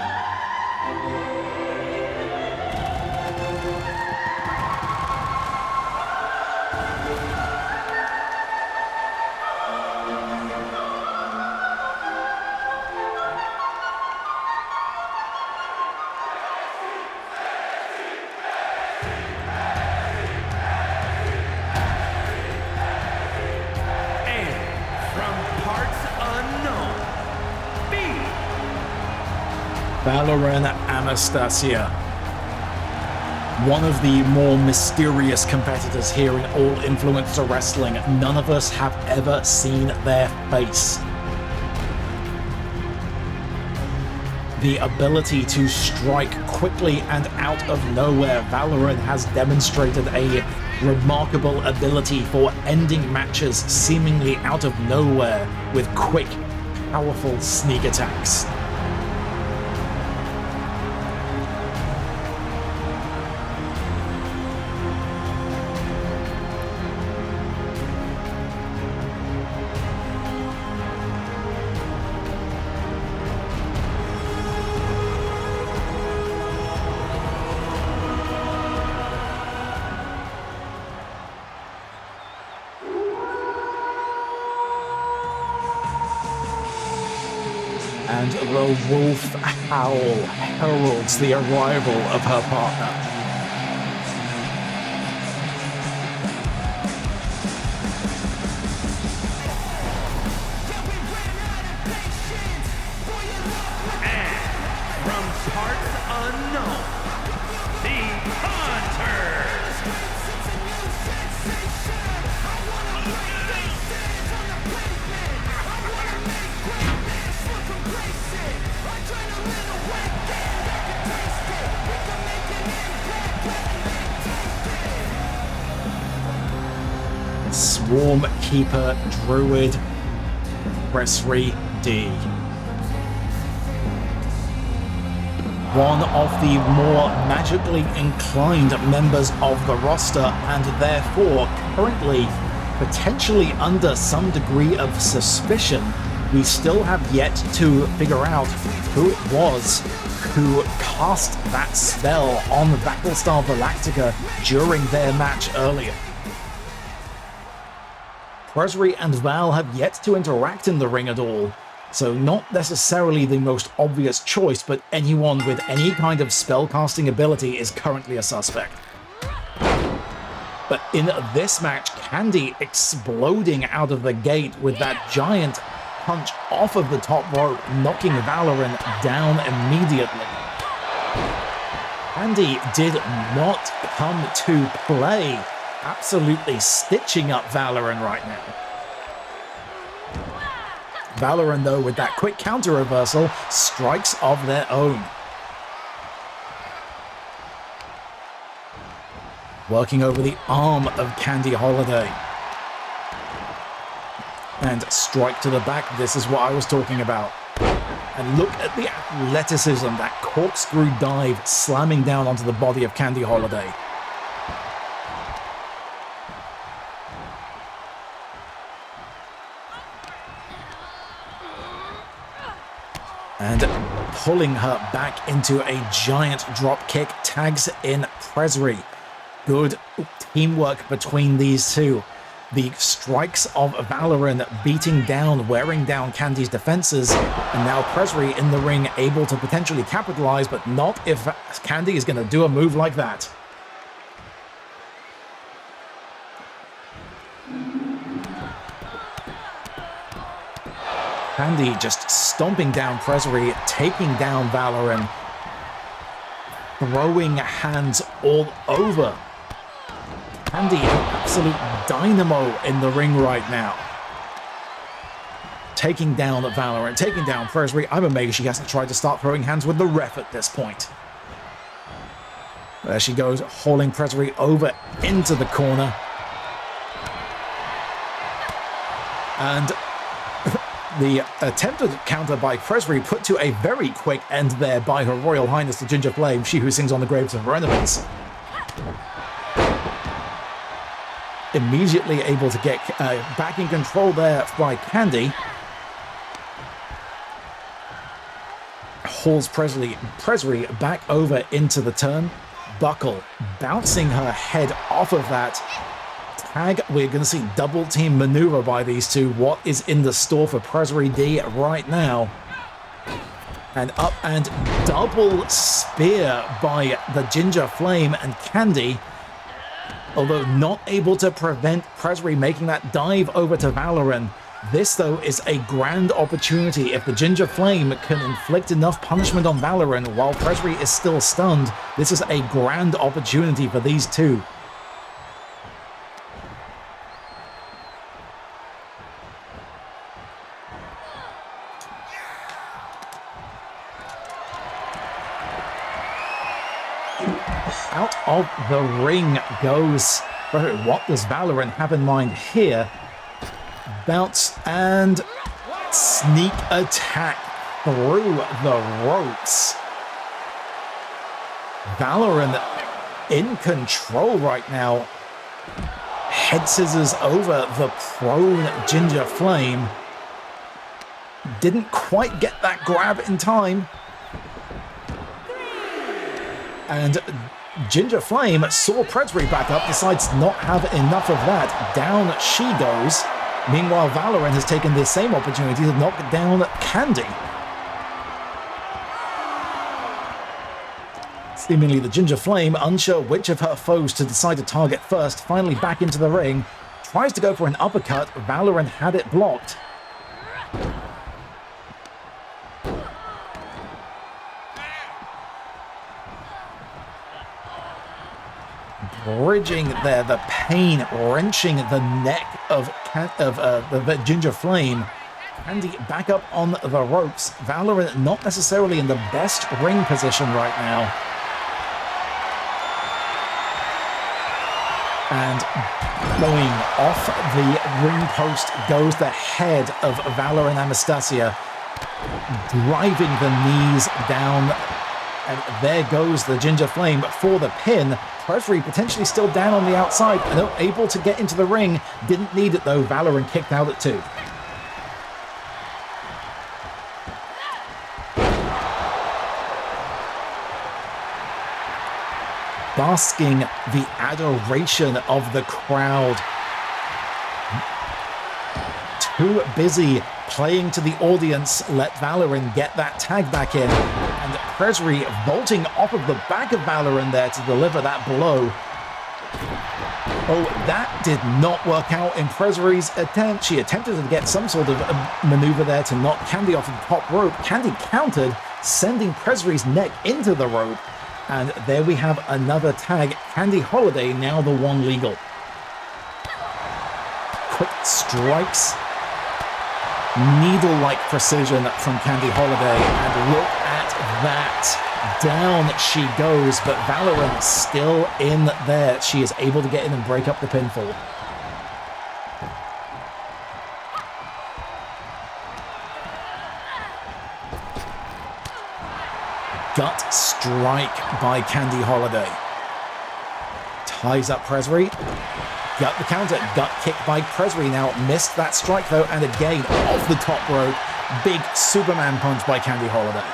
Valaran Amasacia. One of the more mysterious competitors here in All Influencer Wrestling. None of us have ever seen their face. The ability to strike quickly and out of nowhere. Valaran has demonstrated a remarkable ability for ending matches seemingly out of nowhere with quick, powerful sneak attacks. And the wolf howl heralds the arrival of her partner. And from parts unknown, the Hunters. Swarm Keeper Druid Presrie D. One of the more magically inclined members of the roster, and therefore currently potentially under some degree of suspicion. We still have yet to figure out who it was who cast that spell on Vattlestar Valactica during their match earlier. Presrie and Val have yet to interact in the ring at all, so not necessarily the most obvious choice, but anyone with any kind of spellcasting ability is currently a suspect. But in this match, Candy exploding out of the gate with that giant punch off of the top rope, knocking Valaran down immediately. Candy did not come to play. Absolutely stitching up Valaran right now. Valaran, though, with that quick counter reversal, strikes of their own. Working over the arm of Candy Holiday. And strike to the back. This is what I was talking about. And look at the athleticism, that corkscrew dive slamming down onto the body of Candy Holiday. And pulling her back into a giant drop kick, tags in Presrie. good teamwork between these two. The strikes of Valaran beating down, wearing down Candy's defenses, and now Presrie in the ring able to potentially capitalize, but not if Candy is going to do a move like that. Candy just stomping down Presrie, taking down Valaran, throwing hands all over. Candy, an absolute dynamo in the ring right now. Taking down Valaran, taking down Presrie. I'm amazed she hasn't tried to start throwing hands with the ref at this point. There she goes, hauling Presrie over into the corner. And the attempted counter by Presrie put to a very quick end there by Her Royal Highness the Ginger Flame, she who sings on the graves of Reynolds. Immediately able to get back in control there by Candy. Hauls Presrie back over into the turn. Buckle bouncing her head off of that tag. We're going to see double team maneuver by these two. What is in the store for Presrie D right now? And up and double spear by the Ginger Flame, and Candy, although not able to prevent Presrie making that dive over to Valaran. This, though, is a grand opportunity. If the Ginger Flame can inflict enough punishment on Valaran while Presrie is still stunned, this is a grand opportunity for these two. Out of the ring goes. What does Valaran have in mind here? Bounce and sneak attack through the ropes. Valaran in control right now. Head scissors over the prone Ginger Flame. Didn't quite get that grab in time. And Ginger Flame saw Presrie back up, decides not have enough of that. Down she goes. Meanwhile, Valaran has taken this same opportunity to knock down Candy. Seemingly the Ginger Flame, unsure which of her foes to decide to target first, finally back into the ring. Tries to go for an uppercut. Valaran had it blocked. Bridging there, the pain wrenching the neck of the Ginger Flame. Candy back up on the ropes. Valaran not necessarily in the best ring position right now. And going off the ring post goes the head of Valaran Amasacia, driving the knees down. And there goes the Ginger Flame for the pin. Presrie potentially still down on the outside and able to get into the ring. Didn't need it though. Valaran kicked out at 2. Basking the adoration of the crowd. Too busy playing to the audience. Let Valaran get that tag back in. And Presrie bolting off of the back of Valaran there to deliver that blow. Oh, that did not work out in Presrie's attempt. She attempted to get some sort of maneuver there to knock Candy off the top rope. Candy countered, sending Presrie's neck into the rope. And there we have another tag. Candy Holiday now the one legal. Quick strikes. Needle-like precision from Candy Holiday, and look at that. Down she goes, but Valaran still in there. She is able to get in and break up the pinfall. Gut strike by Candy Holiday. Ties up Presrie. Got the counter, gut kick by Presrie now, missed that strike though, and again, off the top rope, big Superman punch by Candy Holiday.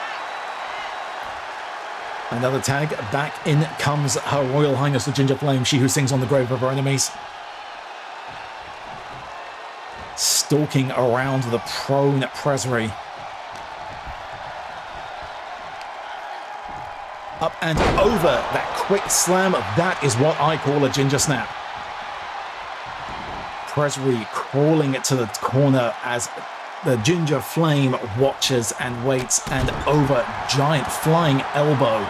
Another tag. Back in comes Her Royal Highness the Ginger Flame, she who sings on the grave of her enemies. Stalking around the prone Presrie. Up and over. That quick slam, that is what I call a ginger snap. Presrie crawling to the corner as the Ginger Flame watches and waits, and over. Giant flying elbow.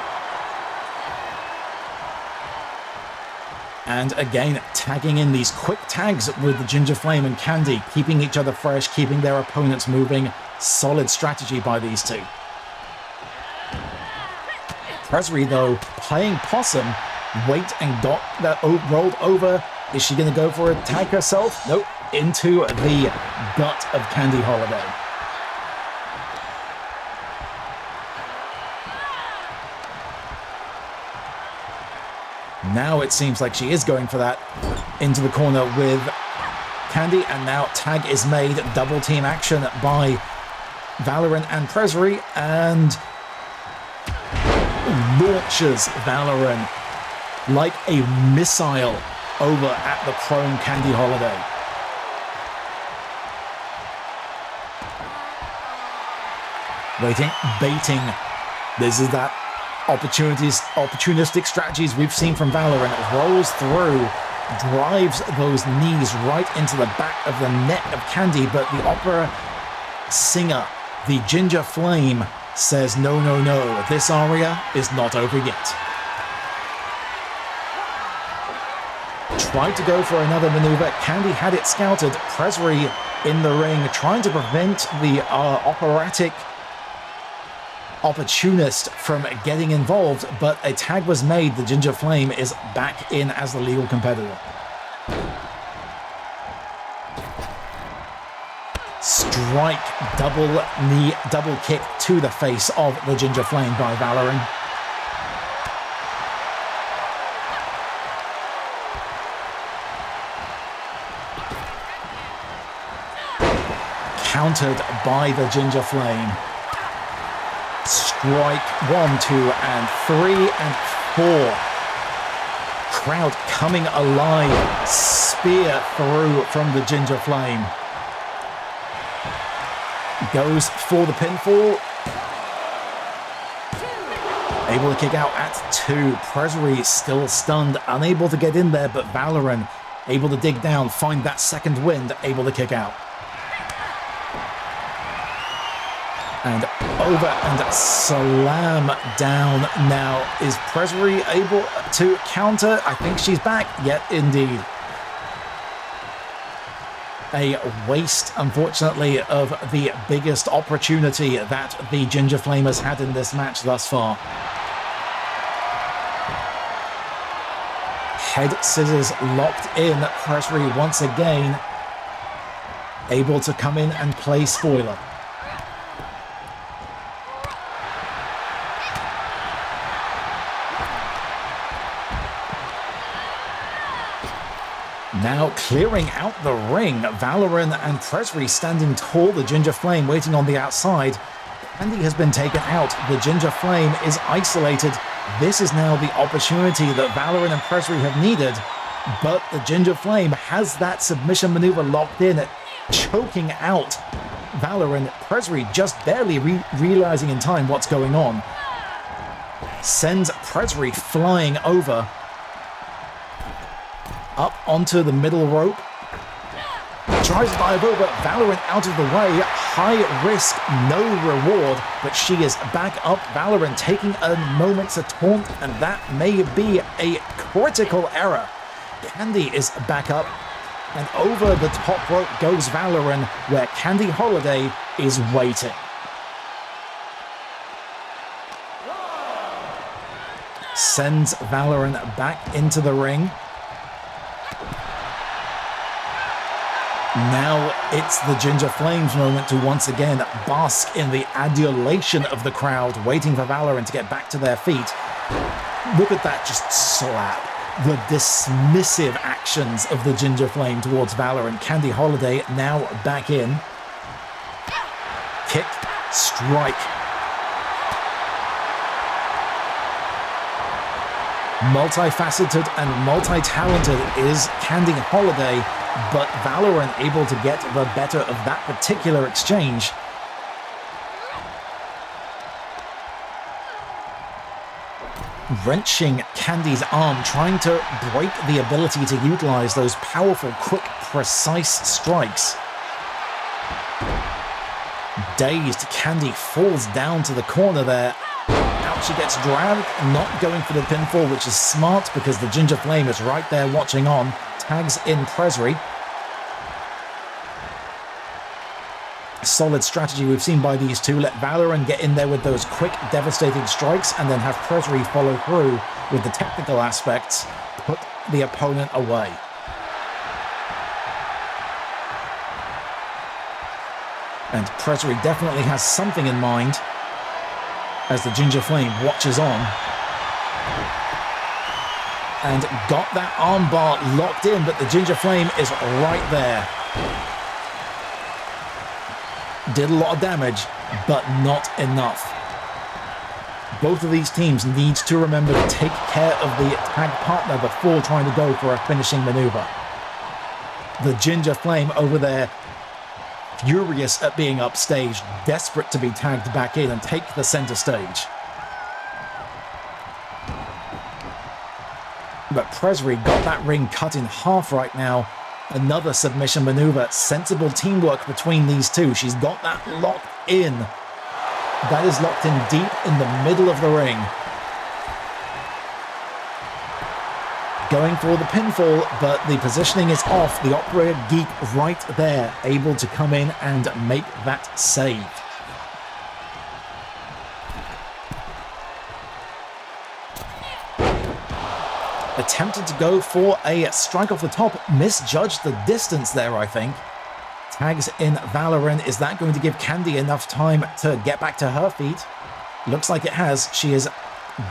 And again, tagging in these quick tags with the Ginger Flame and Candy, keeping each other fresh, keeping their opponents moving. Solid strategy by these two. Presrie, though, playing possum, wait and got that rolled over. Is she going to go for a tag herself? Nope. Into the gut of Candy Holiday. Now it seems like she is going for that into the corner with Candy, and now tag is made. Double team action by Valaran and Presrie, and launches Valaran like a missile over at the prone Candy Holiday. Waiting, baiting. This is that opportunistic strategies we've seen from Valaran. Rolls through, drives those knees right into the back of the neck of Candy, but the opera singer, the Ginger Flame, says no, no, no, this aria is not over yet. Tried to go for another maneuver. Candy had it scouted. Presrie in the ring, trying to prevent the operatic opportunist from getting involved, but a tag was made. The Ginger Flame is back in as the legal competitor. Strike, double knee, double kick to the face of the Ginger Flame by Valaran. Countered by the Ginger Flame. Strike 1, 2, and 3, and 4. Crowd coming alive. Spear through from the Ginger Flame. Goes for the pinfall. Able to kick out at 2. Presrie still stunned, unable to get in there, but Valaran able to dig down, find that second wind, able to kick out. And over and slam down now. Is Presrie able to counter? I think she's back. Yet indeed. A waste, unfortunately, of the biggest opportunity that the Ginger Flame has had in this match thus far. Head scissors locked in. Presrie once again able to come in and play spoiler. Now clearing out the ring, Valaran and Presrie standing tall, the Ginger Flame waiting on the outside. Candy has been taken out, the Ginger Flame is isolated. This is now the opportunity that Valaran and Presrie have needed, but the Ginger Flame has that submission maneuver locked in, choking out Valaran. Presrie just barely realizing in time what's going on. Sends Presrie flying over. Up onto the middle rope. Tries to dive over. Valaran out of the way. High risk, no reward. But she is back up. Valaran taking a moment to taunt, and that may be a critical error. Candy is back up. And over the top rope goes Valaran, where Candy Holiday is waiting. Sends Valaran back into the ring. Now it's the Ginger Flame's moment to once again bask in the adulation of the crowd, waiting for Valaran to get back to their feet. Look at that just slap. The dismissive actions of the Ginger Flame towards Valaran. Candy Holiday now back in. Kick, strike. Multifaceted and multi-talented is Candy Holiday, but Valaran able to get the better of that particular exchange. Wrenching Candy's arm, trying to break the ability to utilize those powerful, quick, precise strikes. Dazed, Candy falls down to the corner there. Out she gets dragged, not going for the pinfall, which is smart because the Ginger Flame is right there watching on. Tags in Presrie. Solid strategy we've seen by these two. Let Valaran get in there with those quick, devastating strikes and then have Presrie follow through with the technical aspects, put the opponent away. And Presrie definitely has something in mind as the Ginger Flame watches on. And got that armbar locked in, but the Ginger Flame is right there. Did a lot of damage, but not enough. Both of these teams need to remember to take care of the tag partner before trying to go for a finishing maneuver. The Ginger Flame over there, furious at being upstaged, desperate to be tagged back in and take the center stage. But Presrie got that ring cut in half right now. Another submission maneuver. Sensible teamwork between these two. She's got that locked in. That is locked in deep in the middle of the ring. Going for the pinfall, but the positioning is off. The Opera Geek right there, able to come in and make that save. Attempted to go for a strike off the top, misjudged the distance there, I think. Tags in Valaran. Is that going to give Candy enough time to get back to her feet? Looks like it has. She is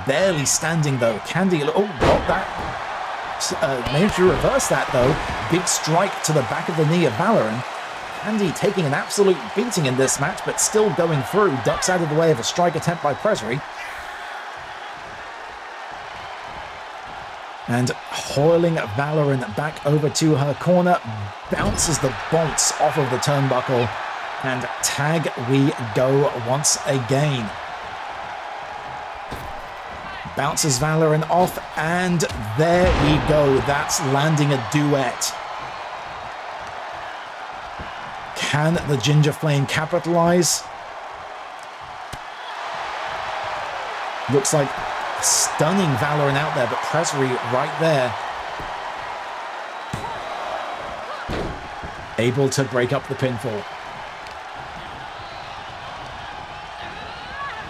barely standing though. Candy, oh, got that. Managed to reverse that though. Big strike to the back of the knee of Valaran. Candy taking an absolute beating in this match, but still going through. Ducks out of the way of a strike attempt by Presrie. And hoiling Valaran back over to her corner, bounces the bolts off of the turnbuckle, and tag we go once again. Bounces Valaran off, and there we go. That's landing a duet. Can the Ginger Flame capitalize? Looks like stunning Valaran out there, but Presrie right there. Able to break up the pinfall.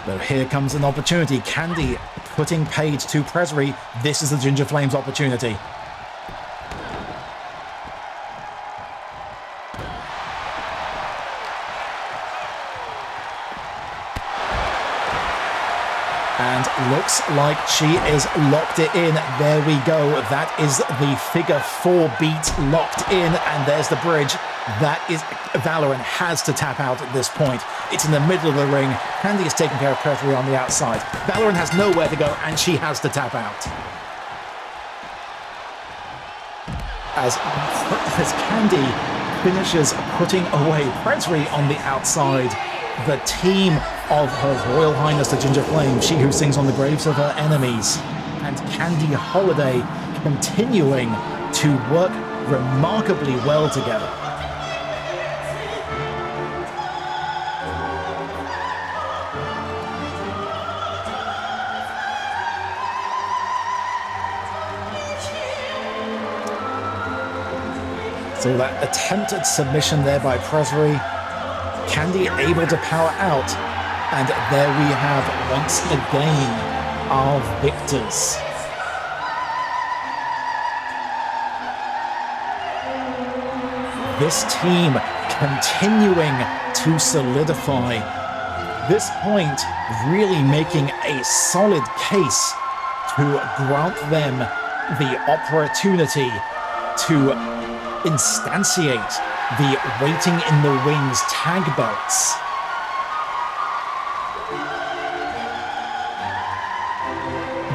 Though here comes an opportunity. Candy putting paid to Presrie. This is the Ginger Flame's opportunity. And looks like she is locked it in. There we go. That is the figure 4 beat locked in. And there's the bridge. That is, Valaran has to tap out at this point. It's in the middle of the ring. Candy is taking care of Presrie on the outside. Valaran has nowhere to go, and she has to tap out. As Candy finishes putting away Presrie on the outside, the team of Her Royal Highness the Ginger Flame, she who sings on the graves of her enemies, and Candy Holiday continuing to work remarkably well together. So that attempted submission there by Presrie, Candy able to power out, and there we have once again our victors. This team continuing to solidify. This point really making a solid case to grant them the opportunity to instantiate the Waiting in the Wings tag belts.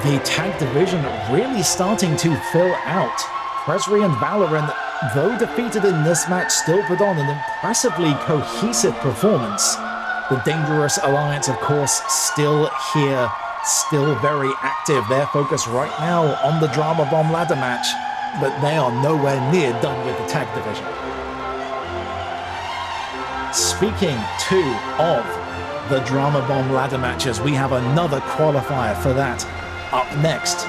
The tag division really starting to fill out. Presrie and Valaran, though defeated in this match, still put on an impressively cohesive performance. The Dangerous Alliance, of course, still here, still very active. Their focus right now on the Drama Bomb ladder match, but they are nowhere near done with the tag division. Speaking too of the Drama Bomb ladder matches, we have another qualifier for that up next.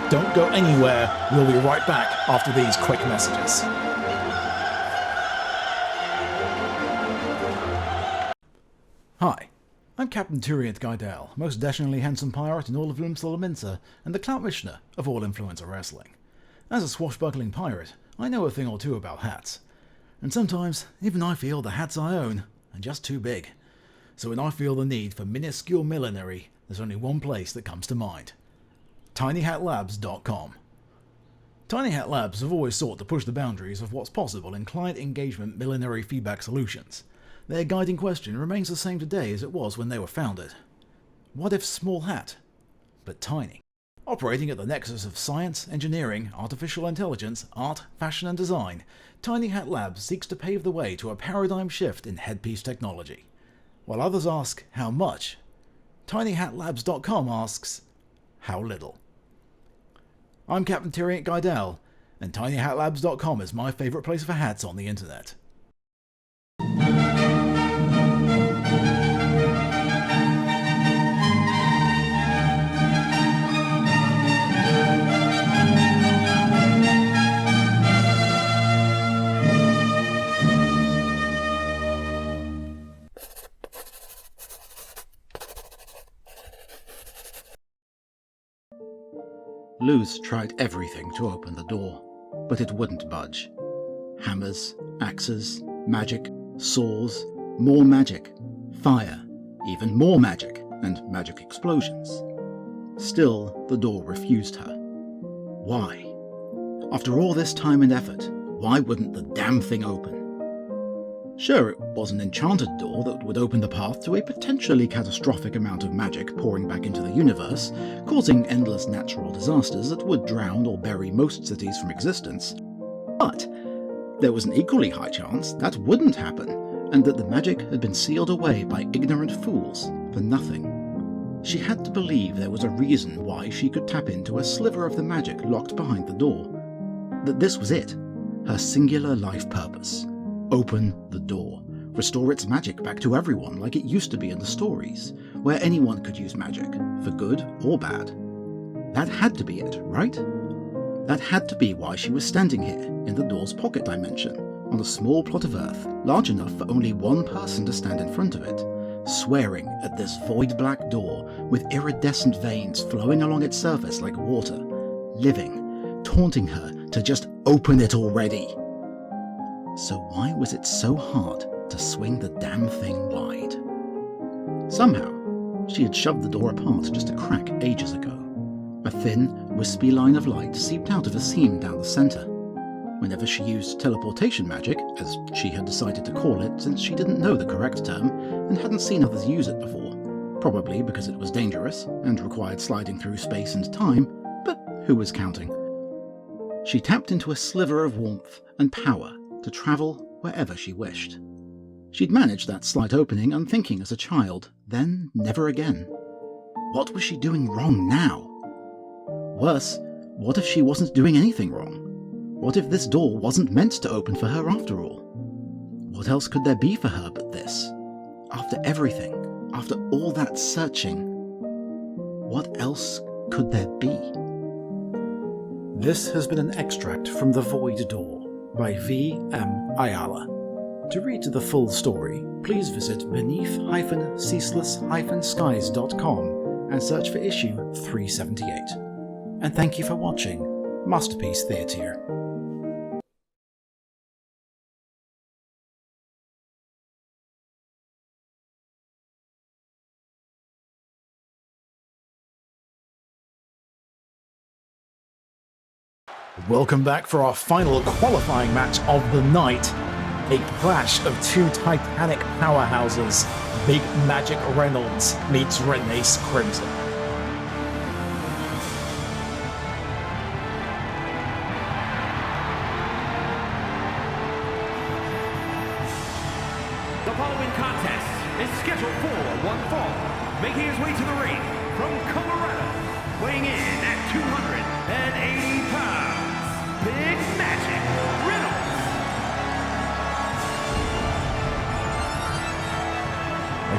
Don't go anywhere, we'll be right back after these quick messages. Hi, I'm Captain Tyriant Gaidel, most dashingly handsome pirate in all of Lumsalaminsa, and the clout missioner of all influencer wrestling. As a swashbuckling pirate, I know a thing or two about hats. And sometimes, even I feel the hats I own are just too big. So when I feel the need for minuscule millinery, there's only one place that comes to mind. tinyhatlabs.com. Tiny Hat Labs have always sought to push the boundaries of what's possible in client engagement millinery feedback solutions. Their guiding question remains the same today as it was when they were founded. What if small hat, but tiny? Operating at the nexus of science, engineering, artificial intelligence, art, fashion and design, Tiny Hat Labs seeks to pave the way to a paradigm shift in headpiece technology. While others ask, how much? tinyhatlabs.com asks, how little? I'm Captain Tyriant Gaidel, and tinyhatlabs.com is my favourite place for hats on the internet. Luz tried everything to open the door, but it wouldn't budge. Hammers, axes, magic, saws, more magic, fire, even more magic, and magic explosions. Still, the door refused her. Why? After all this time and effort, why wouldn't the damn thing open? Sure, it was an enchanted door that would open the path to a potentially catastrophic amount of magic pouring back into the universe, causing endless natural disasters that would drown or bury most cities from existence. But there was an equally high chance that wouldn't happen, and that the magic had been sealed away by ignorant fools for nothing. She had to believe there was a reason why she could tap into a sliver of the magic locked behind the door. That this was it, her singular life purpose. Open the door, restore its magic back to everyone like it used to be in the stories, where anyone could use magic, for good or bad. That had to be it, right? That had to be why she was standing here, in the door's pocket dimension, on a small plot of earth, large enough for only one person to stand in front of it, swearing at this void black door with iridescent veins flowing along its surface like water, living, taunting her to just open it already. So why was it so hard to swing the damn thing wide? Somehow, she had shoved the door apart just a crack ages ago. A thin, wispy line of light seeped out of a seam down the centre. Whenever she used teleportation magic, as she had decided to call it since she didn't know the correct term and hadn't seen others use it before, probably because it was dangerous and required sliding through space and time, but who was counting? She tapped into a sliver of warmth and power to travel wherever she wished. She'd managed that slight opening unthinking as a child, then never again. What was she doing wrong now? Worse, what if she wasn't doing anything wrong? What if this door wasn't meant to open for her after all? What else could there be for her but this? After everything, after all that searching, what else could there be? This has been an extract from The Void Door by V.M. Ayala. To read the full story, please visit beneath-ceaseless-skies.com and search for issue 378. And thank you for watching Masterpiece Theatre. Welcome back for our final qualifying match of the night. A clash of two titanic powerhouses. Big Magic Reynolds meets Renaise Crimson. The following contest is scheduled for one fall. Making his way to the ring from Colorado, weighing in at 280 pounds, Big Magic Reynolds.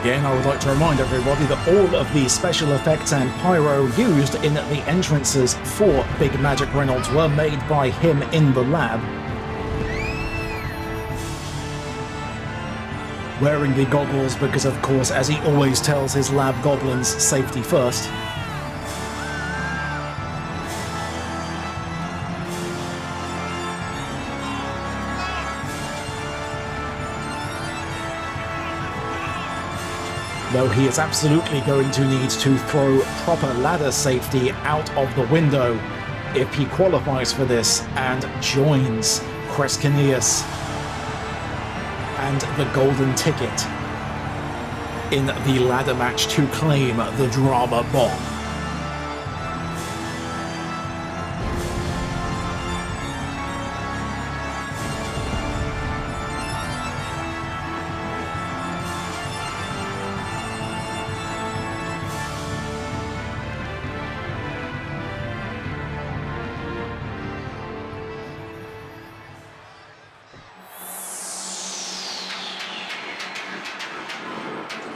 Again, I would like to remind everybody that all of the special effects and pyro used in the entrances for Big Magic Reynolds were made by him in the lab. Wearing the goggles because, of course, as he always tells his lab goblins, safety first. Though he is absolutely going to need to throw proper ladder safety out of the window if he qualifies for this and joins Cinneas and the golden ticket in the ladder match to claim the drama bomb.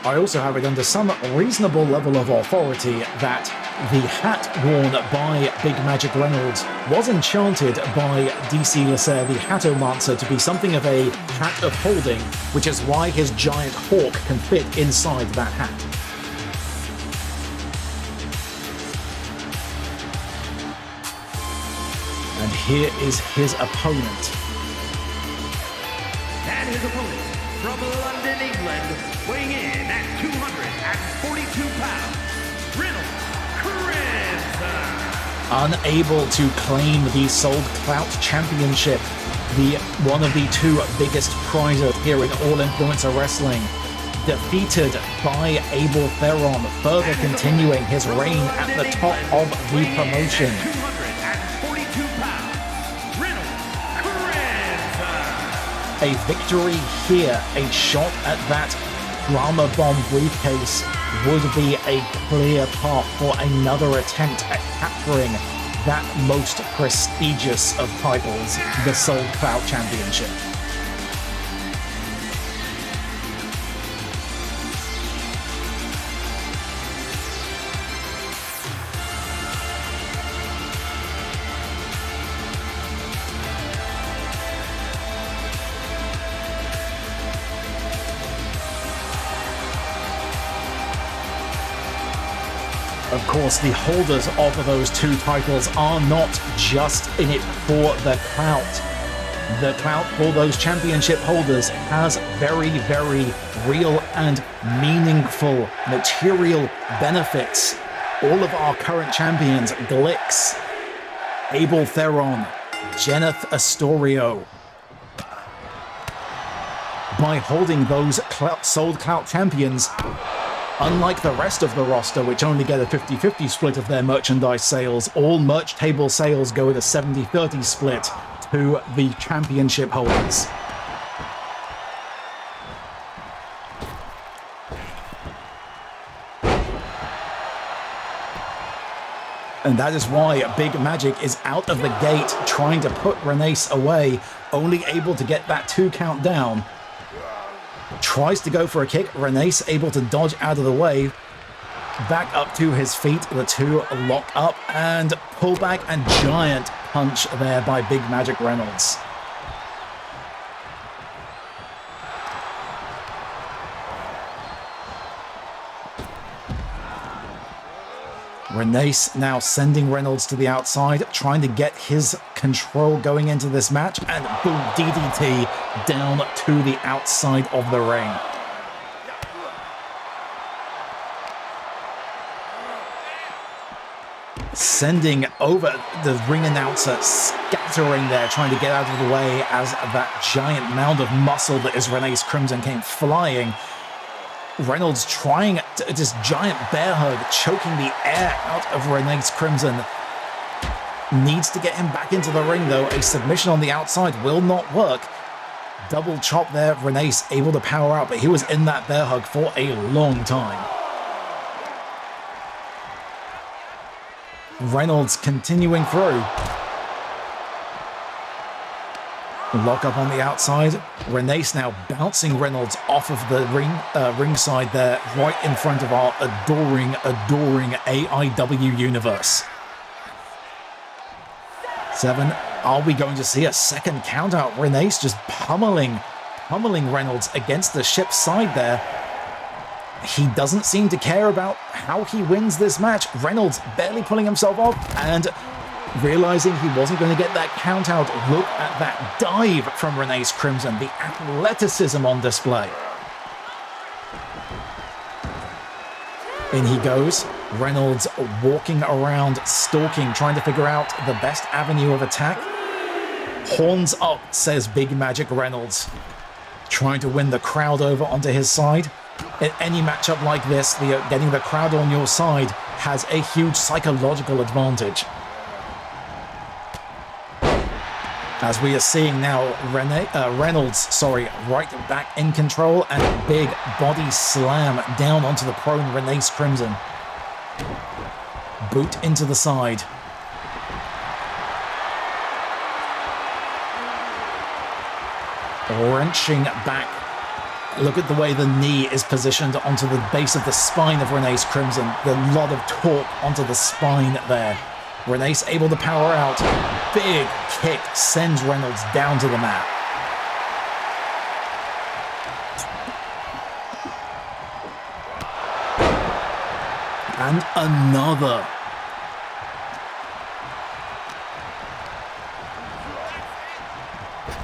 I also have it under some reasonable level of authority that the hat worn by Big Magic Reynolds was enchanted by DC Lucette, the Hatomancer, to be something of a hat of holding, which is why his giant hawk can fit inside that hat. And here is his opponent. And his opponent from London, England, weighing in at 242 pounds, Reynolds Crimson. Unable to claim the Sold Clout Championship, one of the two biggest prizes here in All Influencer Wrestling. Defeated by Abel Theron, further continuing his reign at the top of the promotion. 242 pounds, Reynolds Crimson. A victory here, a shot at that Drama Bomb briefcase would be a clear path for another attempt at capturing that most prestigious of titles, the Soul Clout Championship. Of course, the holders of those two titles are not just in it for the clout. The clout for those championship holders has very, very real and meaningful material benefits. All of our current champions, Glix, Abel Theron, Jeneth Astorio, by holding those Sold Clout champions, unlike the rest of the roster, which only get a 50-50 split of their merchandise sales, all merch table sales go at a 70-30 split to the championship holders. And that is why Big Magic is out of the gate trying to put Renaise away, only able to get that 2 count down. Tries to go for a kick, Renaise able to dodge out of the way. Back up to his feet, the two lock up and pull back, and giant punch there by Big Magic Reynolds. Renaise now sending Reynolds to the outside, trying to get his control going into this match, and boom, DDT down to the outside of the ring. Sending over the ring announcer, scattering there, trying to get out of the way as that giant mound of muscle that is Renaise Crimson came flying. Reynolds trying this giant bear hug, choking the air out of Renaise Crimson. Needs to get him back into the ring though. A submission on the outside will not work. Double chop there. Renaise able to power out, but he was in that bear hug for a long time. Reynolds continuing through. Lock up on the outside. Renaise now bouncing Reynolds off of the ringside there, right in front of our adoring AIW universe. 7. Are we going to see a second count out? Renaise just pummeling Reynolds against the ship's side there. He doesn't seem to care about how he wins this match. Reynolds barely pulling himself off and realizing he wasn't going to get that count out. Look at that dive from Renaise Crimson. The athleticism on display. In he goes. Reynolds walking around, stalking, trying to figure out the best avenue of attack. Horns up, says Big Magic Reynolds. Trying to win the crowd over onto his side. In any matchup like this, getting the crowd on your side has a huge psychological advantage. As we are seeing now, Reynolds, right back in control, and a big body slam down onto the prone Renaise Crimson. Boot into the side. Wrenching back. Look at the way the knee is positioned onto the base of the spine of Renaise Crimson. The lot of torque onto the spine there. Renaise able to power out. Big kick sends Reynolds down to the mat. And another.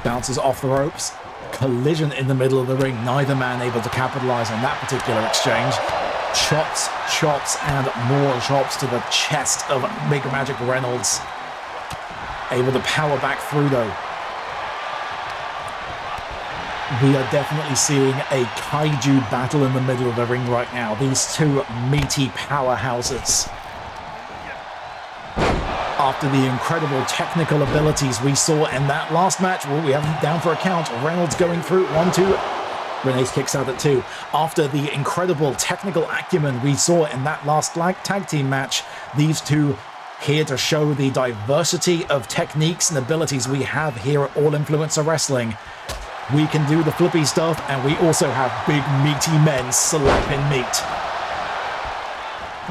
Bounces off the ropes. Collision in the middle of the ring. Neither man able to capitalize on that particular exchange. Chops, and more chops to the chest of Big Magic Reynolds. Able to power back through though. We are definitely seeing a kaiju battle in the middle of the ring right now. These two meaty powerhouses. After the incredible technical abilities we saw in that last match, well, we have him down for a count. Reynolds going through 1, 2. Renaise kicks out at 2. After the incredible technical acumen we saw in that last tag team match, these two here to show the diversity of techniques and abilities we have here at All Influencer Wrestling. We can do the flippy stuff, and we also have big meaty men slapping meat.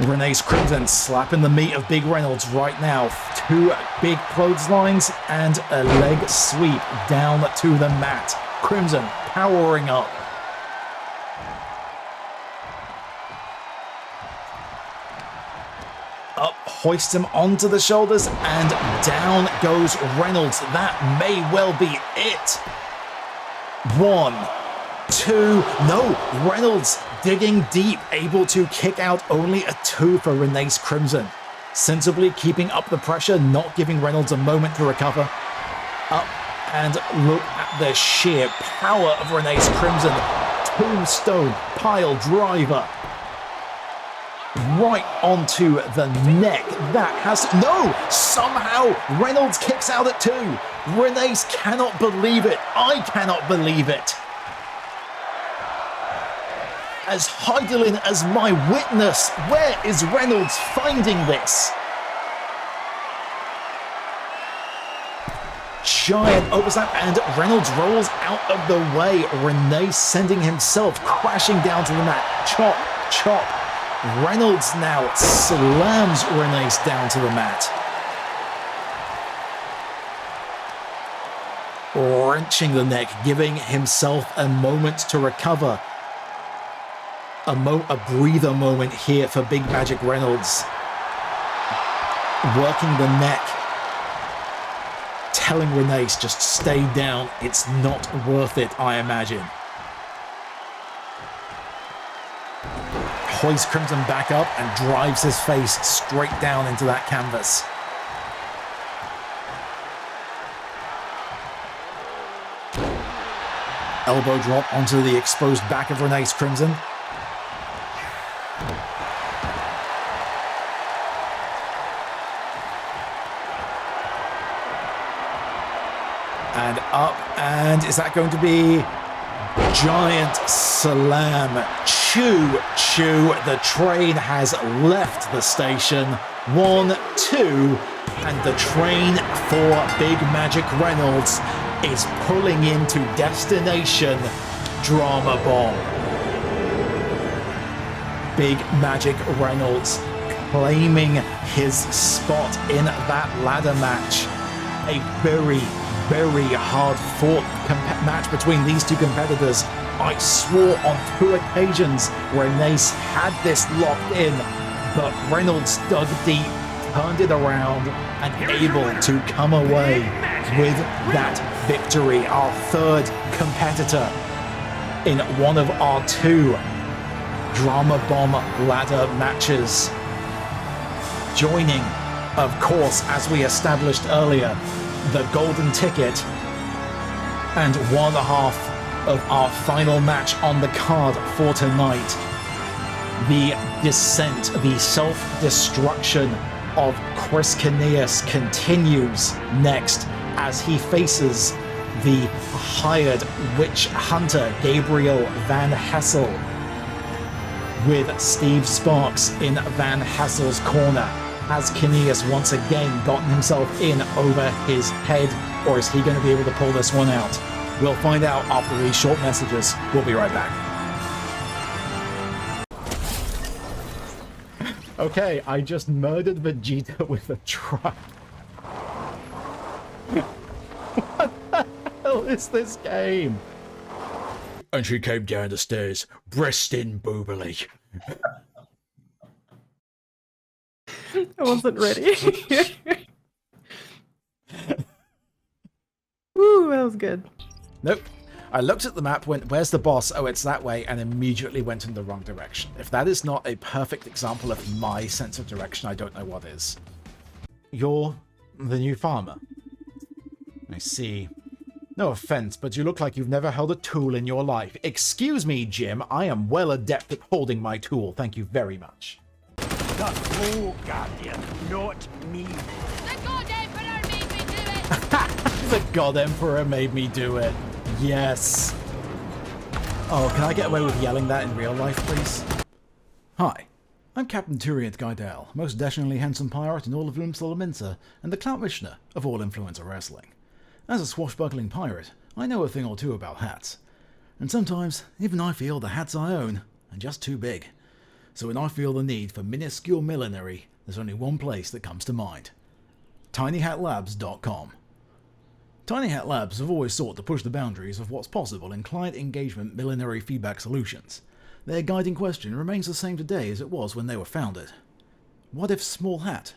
Renaise Crimson slapping the meat of Big Reynolds right now. 2 big clotheslines and a leg sweep down to the mat. Crimson powering up. Up, hoist him onto the shoulders, and down goes Reynolds. That may well be it. 1, 2, no, Reynolds digging deep, able to kick out only a 2 for Renaise Crimson. Sensibly keeping up the pressure, not giving Reynolds a moment to recover. Up, and look at the sheer power of Renaise Crimson. Tombstone pile driver. Right onto the neck. That has to, no! Somehow Reynolds kicks out at 2. Renaise cannot believe it. I cannot believe it. As Heidelin as my witness, where is Reynolds finding this? Giant overslap, and Reynolds rolls out of the way. Renaise sending himself crashing down to the mat. Chop, chop. Reynolds now slams Renaise down to the mat. Wrenching the neck, giving himself a moment to recover. A breather moment here for Big Magic Reynolds. Working the neck. Telling Renaise, just stay down. It's not worth it, I imagine. Hoists Crimson back up and drives his face straight down into that canvas. Elbow drop onto the exposed back of Renaise Crimson. And up, and is that going to be giant slam? Choo choo, the train has left the station. 1, 2, and the train for Big Magic Reynolds is pulling into destination Drama Bomb. Big Magic Reynolds claiming his spot in that ladder match. A very, very hard-fought match between these two competitors. I swore on 2 occasions Renaise had this locked in, but Reynolds dug deep, turned it around, and able to come away with that victory. Our 3rd competitor in one of our 2 Drama Bomb ladder matches. Joining, of course, as we established earlier, the golden ticket and one half of our final match on the card for tonight. The descent, the self-destruction of Chris Cinneas continues next as he faces the hired witch hunter Gabriel Van Hessle, with Steve Sparks in Van Hessle's corner. Has Cinneas once again gotten himself in over his head, or is he going to be able to pull this one out? We'll find out after these short messages. We'll be right back. Okay, I just murdered Vegeta with a truck. What the hell is this game? And she came down the stairs, breast in boobily. I wasn't ready. Woo, that was good. Nope. I looked at the map, went, where's the boss? Oh, it's that way, and immediately went in the wrong direction. If that is not a perfect example of my sense of direction, I don't know what is. You're the new farmer. I see. No offense, but you look like you've never held a tool in your life. Excuse me, Jim. I am well adept at holding my tool. Thank you very much. The Soul Guardian, not me. The God Emperor made me do it! The God Emperor made me do it. Yes. Oh, can I get away with yelling that in real life, please? Hi. I'm Captain Turiant Guidel, most dashingly handsome pirate in all of Lumsalaminsa, and the clout missioner of all influencer wrestling. As a swashbuckling pirate, I know a thing or two about hats. And sometimes, even I feel the hats I own are just too big. So when I feel the need for minuscule millinery, there's only one place that comes to mind. tinyhatlabs.com. Tiny Hat Labs have always sought to push the boundaries of what's possible in client engagement millinery feedback solutions. Their guiding question remains the same today as it was when they were founded. What if small hat,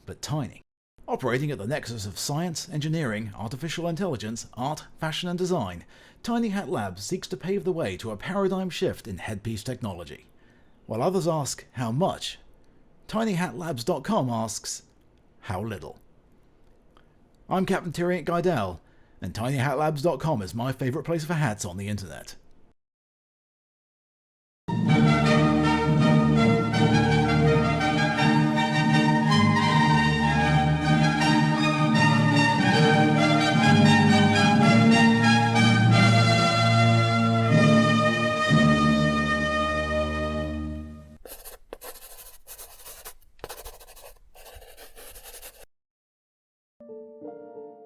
but tiny? Operating at the nexus of science, engineering, artificial intelligence, art, fashion and design, Tiny Hat Labs seeks to pave the way to a paradigm shift in headpiece technology. While others ask, how much? tinyhatlabs.com asks, how little? I'm Captain Turiant Guidel, and tinyhatlabs.com is my favourite place for hats on the internet.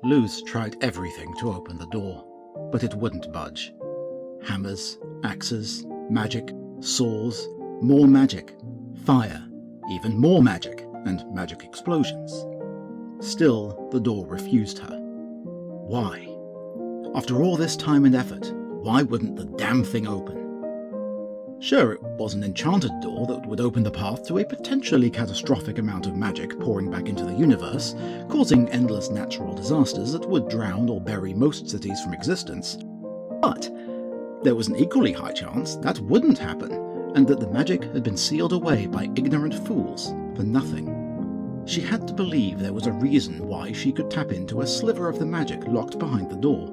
Luz tried everything to open the door, but it wouldn't budge. Hammers, axes, magic, saws, more magic, fire, even more magic, and magic explosions. Still, the door refused her. Why? After all this time and effort, why wouldn't the damn thing open? Sure, it was an enchanted door that would open the path to a potentially catastrophic amount of magic pouring back into the universe, causing endless natural disasters that would drown or bury most cities from existence. But there was an equally high chance that wouldn't happen, and that the magic had been sealed away by ignorant fools for nothing. She had to believe there was a reason why she could tap into a sliver of the magic locked behind the door.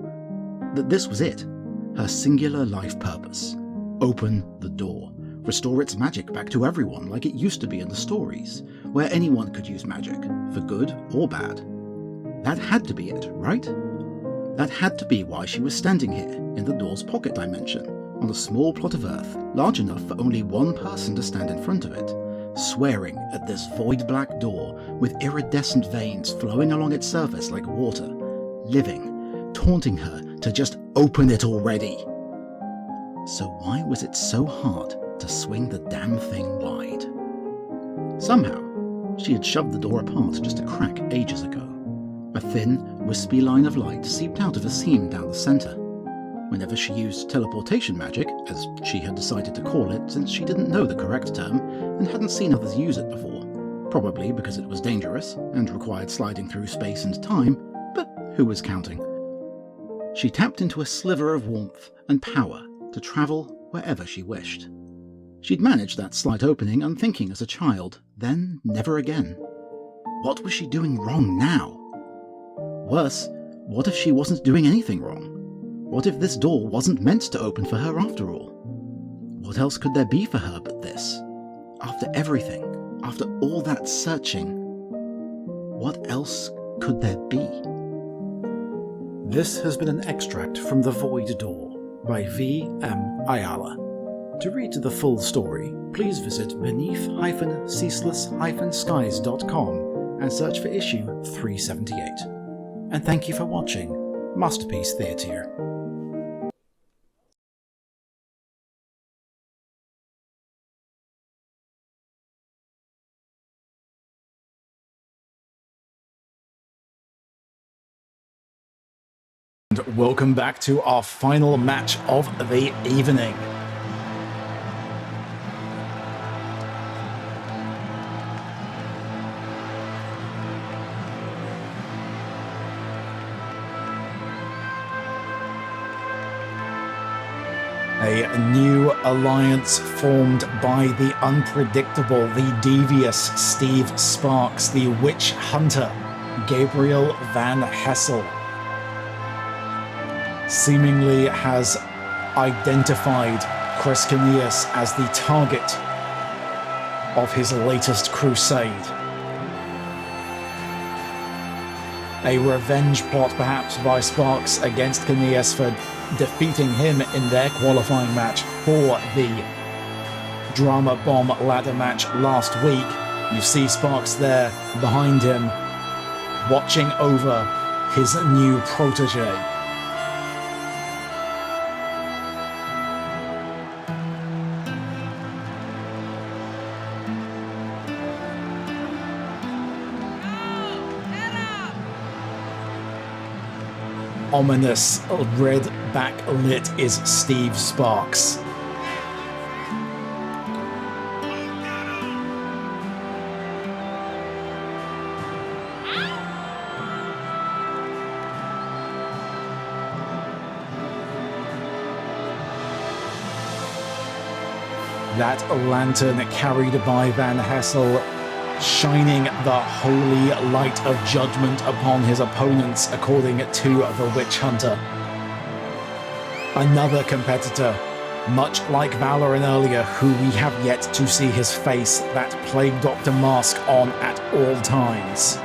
That this was it, her singular life purpose. Open the door. Restore its magic back to everyone like it used to be in the stories, where anyone could use magic, for good or bad. That had to be it, right? That had to be why she was standing here, in the door's pocket dimension, on a small plot of Earth, large enough for only one person to stand in front of it, swearing at this void black door with iridescent veins flowing along its surface like water, living, taunting her to just open it already. So why was it so hard to swing the damn thing wide? Somehow, she had shoved the door apart just a crack ages ago. A thin, wispy line of light seeped out of a seam down the centre. Whenever she used teleportation magic, as she had decided to call it since she didn't know the correct term and hadn't seen others use it before, probably because it was dangerous and required sliding through space and time, but who was counting? She tapped into a sliver of warmth and power to travel wherever she wished. She'd managed that slight opening unthinking as a child, then never again. What was she doing wrong now? Worse, what if she wasn't doing anything wrong? What if this door wasn't meant to open for her after all? What else could there be for her but this? After everything, after all that searching, what else could there be? This has been an extract from The Void Door by V.M. Ayala. To read the full story, please visit beneath-ceaseless-skies.com and search for issue 378. And thank you for watching Masterpiece Theatre. And welcome back to our final match of the evening. A new alliance formed by the unpredictable, the devious Steve Sparks, the witch hunter Gabriel Van Hessle, seemingly has identified Cinneas as the target of his latest crusade. A revenge plot perhaps by Sparks against Cinneas for defeating him in their qualifying match for the Drama Bomb ladder match last week. You see Sparks there behind him, watching over his new protege. Ominous, red backlit is Steve Sparks. That lantern carried by Van Hessle, shining the holy light of judgment upon his opponents, according to the Witch Hunter. Another competitor, much like Valaran earlier, who we have yet to see his face, that Plague Doctor mask on at all times.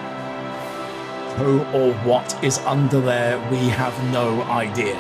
Who or what is under there, we have no idea.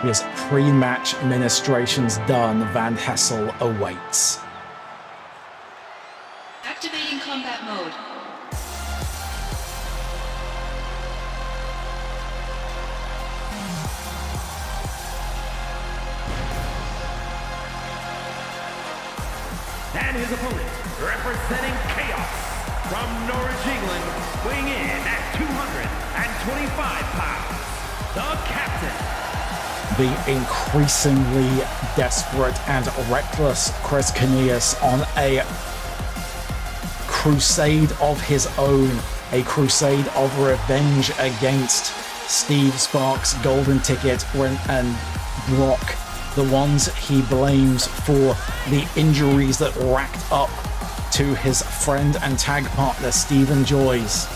His pre-match ministrations done, Van Hessle awaits. Activating combat mode. And his opponent, representing Chaos, from Norwich, England, weighing in at 225 pounds, the captain, The increasingly desperate and reckless Chris Cinneas on a crusade of his own, a crusade of revenge against Steve Sparks' golden ticket and Brock, the ones he blames for the injuries that racked up to his friend and tag partner Stephen Joyce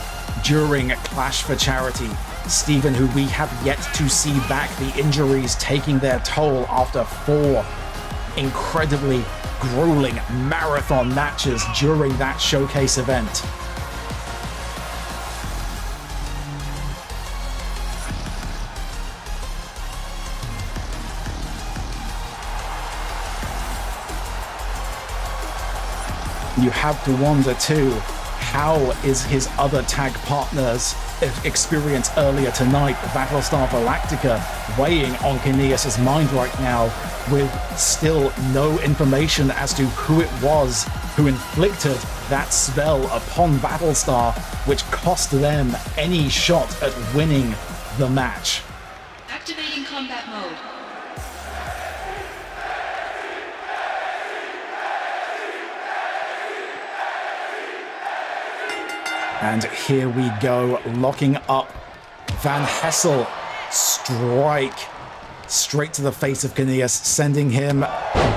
during Clash for Charity. Stephen, who we have yet to see back, the injuries taking their toll after 4 incredibly grueling marathon matches during that showcase event. You have to wonder too, how is his other tag partner's experience earlier tonight, Vattlestar Valactica, weighing on Cinneas' mind right now, with still no information as to who it was who inflicted that spell upon Vattlestar, which cost them any shot at winning the match. Activating combat mode. And here we go, locking up. Van Hessle strike straight to the face of Cinneas, sending him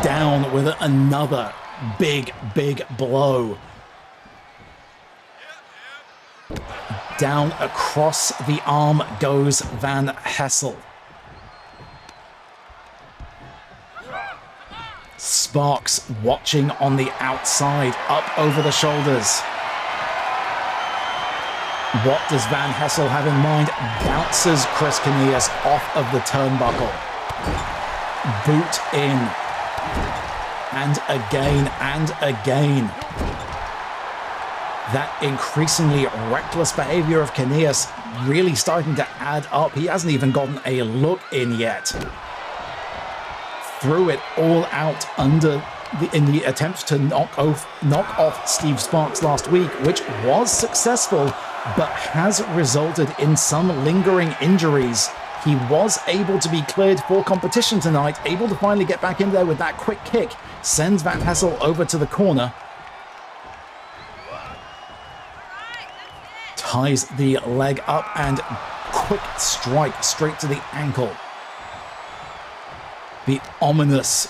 down with another big blow. Down across the arm goes Van Hessle. Sparks watching on the outside, up over the shoulders. What does Van Hessle have in mind? Bounces Chris Cinneas off of the turnbuckle. Boot in. And again. That increasingly reckless behavior of Cinneas really starting to add up. He hasn't even gotten a look in yet. Threw it all out in the attempt to knock off Steve Sparks last week, which was successful, but has resulted in some lingering injuries. He was able to be cleared for competition tonight, able to finally get back in there with that quick kick, sends Van Hessle over to the corner. Ties the leg up and quick strike straight to the ankle. The ominous,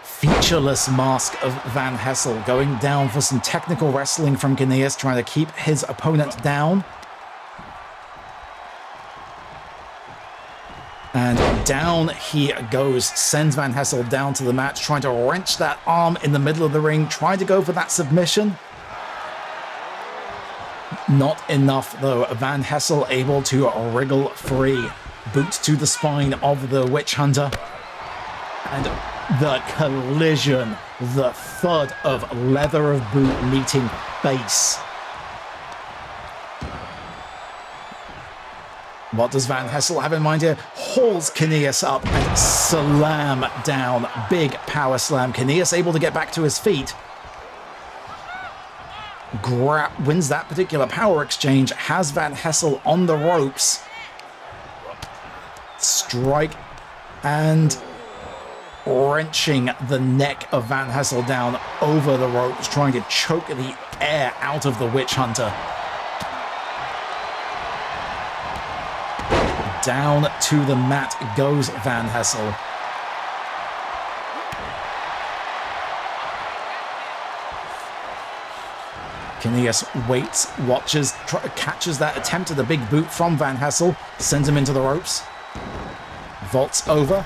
featureless mask of Van Hessle going down for some technical wrestling from Cinneas, trying to keep his opponent down. And down he goes, sends Van Hessle down to the mat, trying to wrench that arm in the middle of the ring, trying to go for that submission. Not enough though, Van Hessle able to wriggle free. Boot to the spine of the Witch Hunter. And the collision, the thud of leather of boot meeting face. What does Van Hessle have in mind here? Hauls Cinneas up and slam down. Big power slam. Cinneas able to get back to his feet. Wins that particular power exchange. Has Van Hessle on the ropes. Strike and wrenching the neck of Van Hessle down over the ropes, trying to choke the air out of the Witch Hunter. Down to the mat goes Van Hessle. Cinneas waits, watches, catches that attempt at the big boot from Van Hessle, sends him into the ropes, vaults over,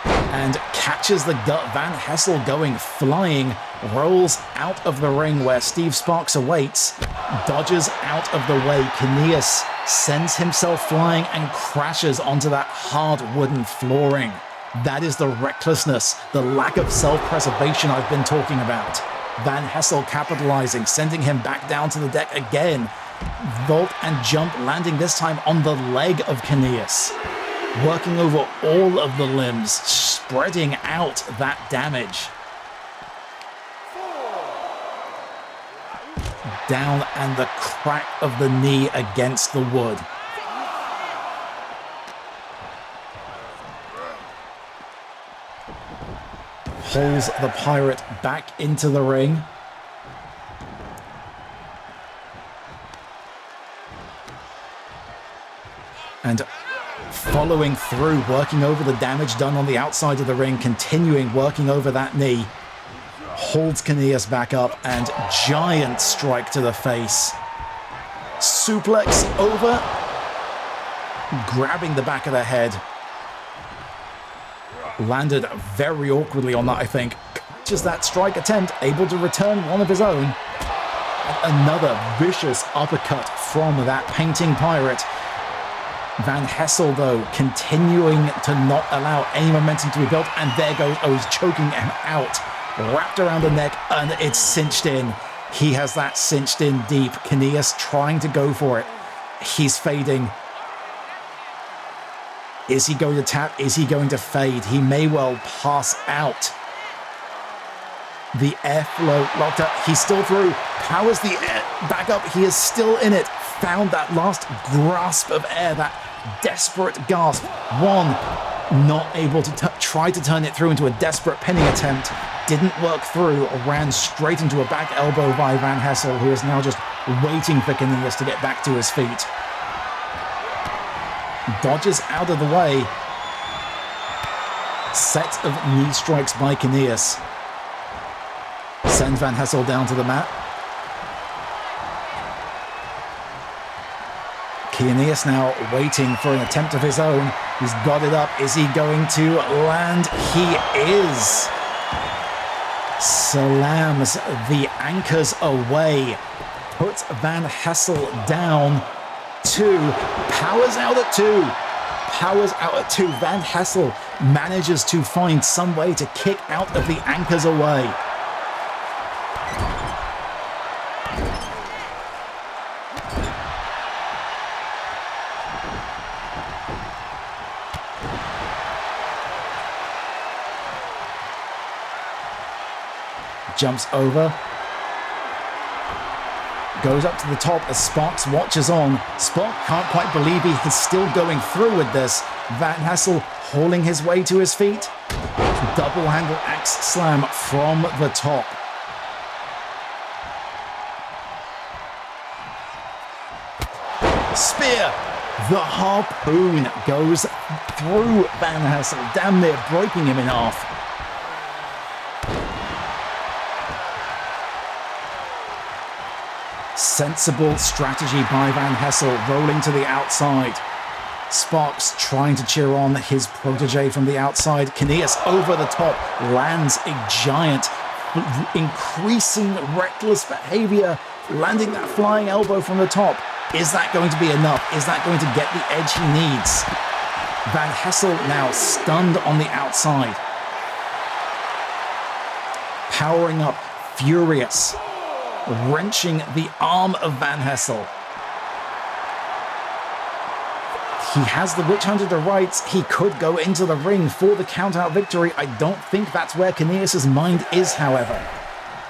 and catches the gut. Van Hessle going flying, rolls out of the ring where Steve Sparks awaits, dodges out of the way. Cinneas sends himself flying and crashes onto that hard wooden flooring. That is the recklessness, the lack of self-preservation I've been talking about. Van Hessle capitalizing, sending him back down to the deck again. Vault and jump, landing this time on the leg of Cinneas. Working over all of the limbs, spreading out that damage. Down and the crack of the knee against the wood. pulls the pirate back into the ring. And following through, working over the damage done on the outside of the ring, continuing working over that knee, holds Cinneas back up, and giant strike to the face. Suplex over, grabbing the back of the head. Landed very awkwardly on that, I think. Catches that strike attempt, able to return one of his own. And another vicious uppercut from that painting pirate. Van Hessle, though, continuing to not allow any momentum to be built, and there goes, oh, he's choking him out, wrapped around the neck, and it's cinched in. He has that cinched in deep. Cinneas trying to go for it. He's fading. Is he going to tap? Is he going to fade? He may well pass out. The airflow locked up. He's still through. Powers the air back up. He is still in it. Found that last grasp of air, that desperate gasp. One, not able to try to turn it through into a desperate pinning attempt. Didn't work through. Ran straight into a back elbow by Van Hessle, who is now just waiting for Cinneas to get back to his feet. Dodges out of the way. Set of knee strikes by Cinneas. Sends Van Hessle down to the mat. Cinneas now waiting for an attempt of his own. He's got it up. Is he going to land? He is. Slams the anchors away. Puts Van Hessle down. 2. Powers out at 2. Powers out at 2. Van Hessle manages to find some way to kick out of the anchors away. Jumps over. Goes up to the top as Sparks watches on. Spark can't quite believe he's still going through with this. Van Hessle hauling his way to his feet. Double-handle axe slam from the top. Spear. The harpoon goes through Van Hessle, damn near breaking him in half. Sensible strategy by Van Hessle, rolling to the outside. Sparks trying to cheer on his protege from the outside. Cinneas over the top, lands a giant, increasing reckless behavior, landing that flying elbow from the top. Is that going to be enough? Is that going to get the edge he needs? Van Hessle now stunned on the outside. Powering up, furious. Wrenching the arm of Van Hessle. He has the Witch Hunter to rights. He could go into the ring for the count-out victory. I don't think that's where Cinneas' mind is, however.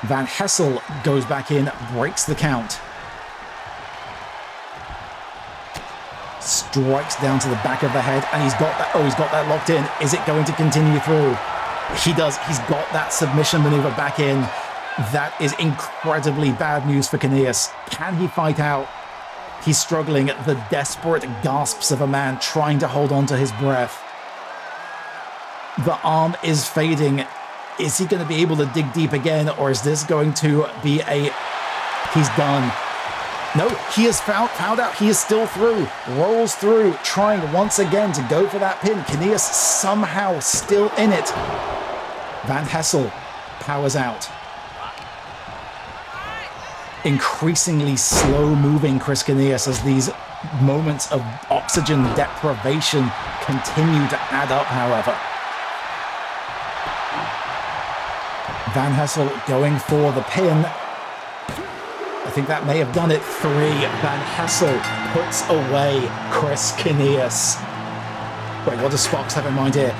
Van Hessle goes back in, breaks the count. Strikes down to the back of the head, and he's got that. Oh, he's got that locked in. Is it going to continue through? He does. He's got that submission maneuver back in. That is incredibly bad news for Cinneas. Can he fight out? He's struggling at the desperate gasps of a man trying to hold on to his breath. The arm is fading. Is he going to be able to dig deep again, or is this going to be a... He's done. No, he has found out. He is still through. Rolls through, trying once again to go for that pin. Cinneas somehow still in it. Van Hessle powers out. Increasingly slow-moving Chris Cinneas as these moments of oxygen deprivation continue to add up, however. Van Hessle going for the pin. I think that may have done it. 3. Van Hessle puts away Chris Cinneas. Wait, what does Sparks have in mind here?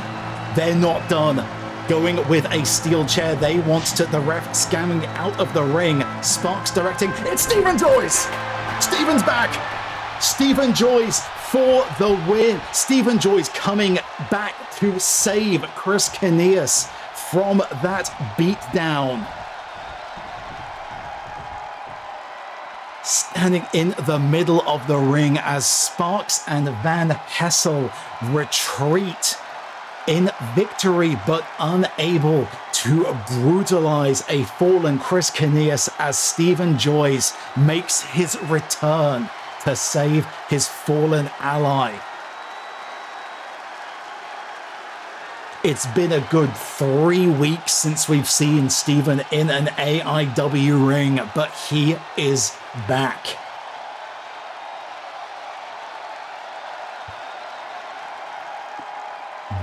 They're not done. Going with a steel chair. They want to... The ref scamming out of the ring. Sparks directing. It's Stephen Joyce! Stephen's back! Stephen Joyce for the win. Stephen Joyce coming back to save Chris Cinneas. from that beatdown. Standing in the middle of the ring as Sparks and Van Hessle retreat in victory, but unable to brutalize a fallen Chris Cinneas as Stephen Joyce makes his return to save his fallen ally. It's been a good 3 weeks since we've seen Stephen in an AIW ring, but he is back.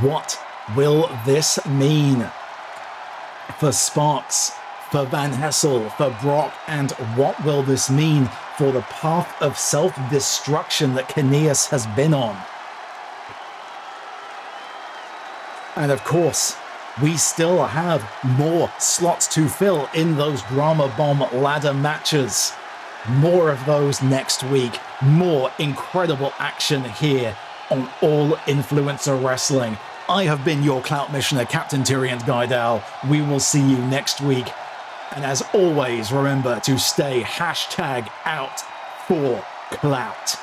What will this mean for Sparks, for Van Hessle, for Brock, and what will this mean for the path of self-destruction that Cinneas has been on? And of course, we still have more slots to fill in those Drama Bomb ladder matches. More of those next week. More incredible action here on All Influencer Wrestling. I have been your Clout Missioner, Captain Tyrion Guidal. We will see you next week. And as always, remember to stay #out for Clout.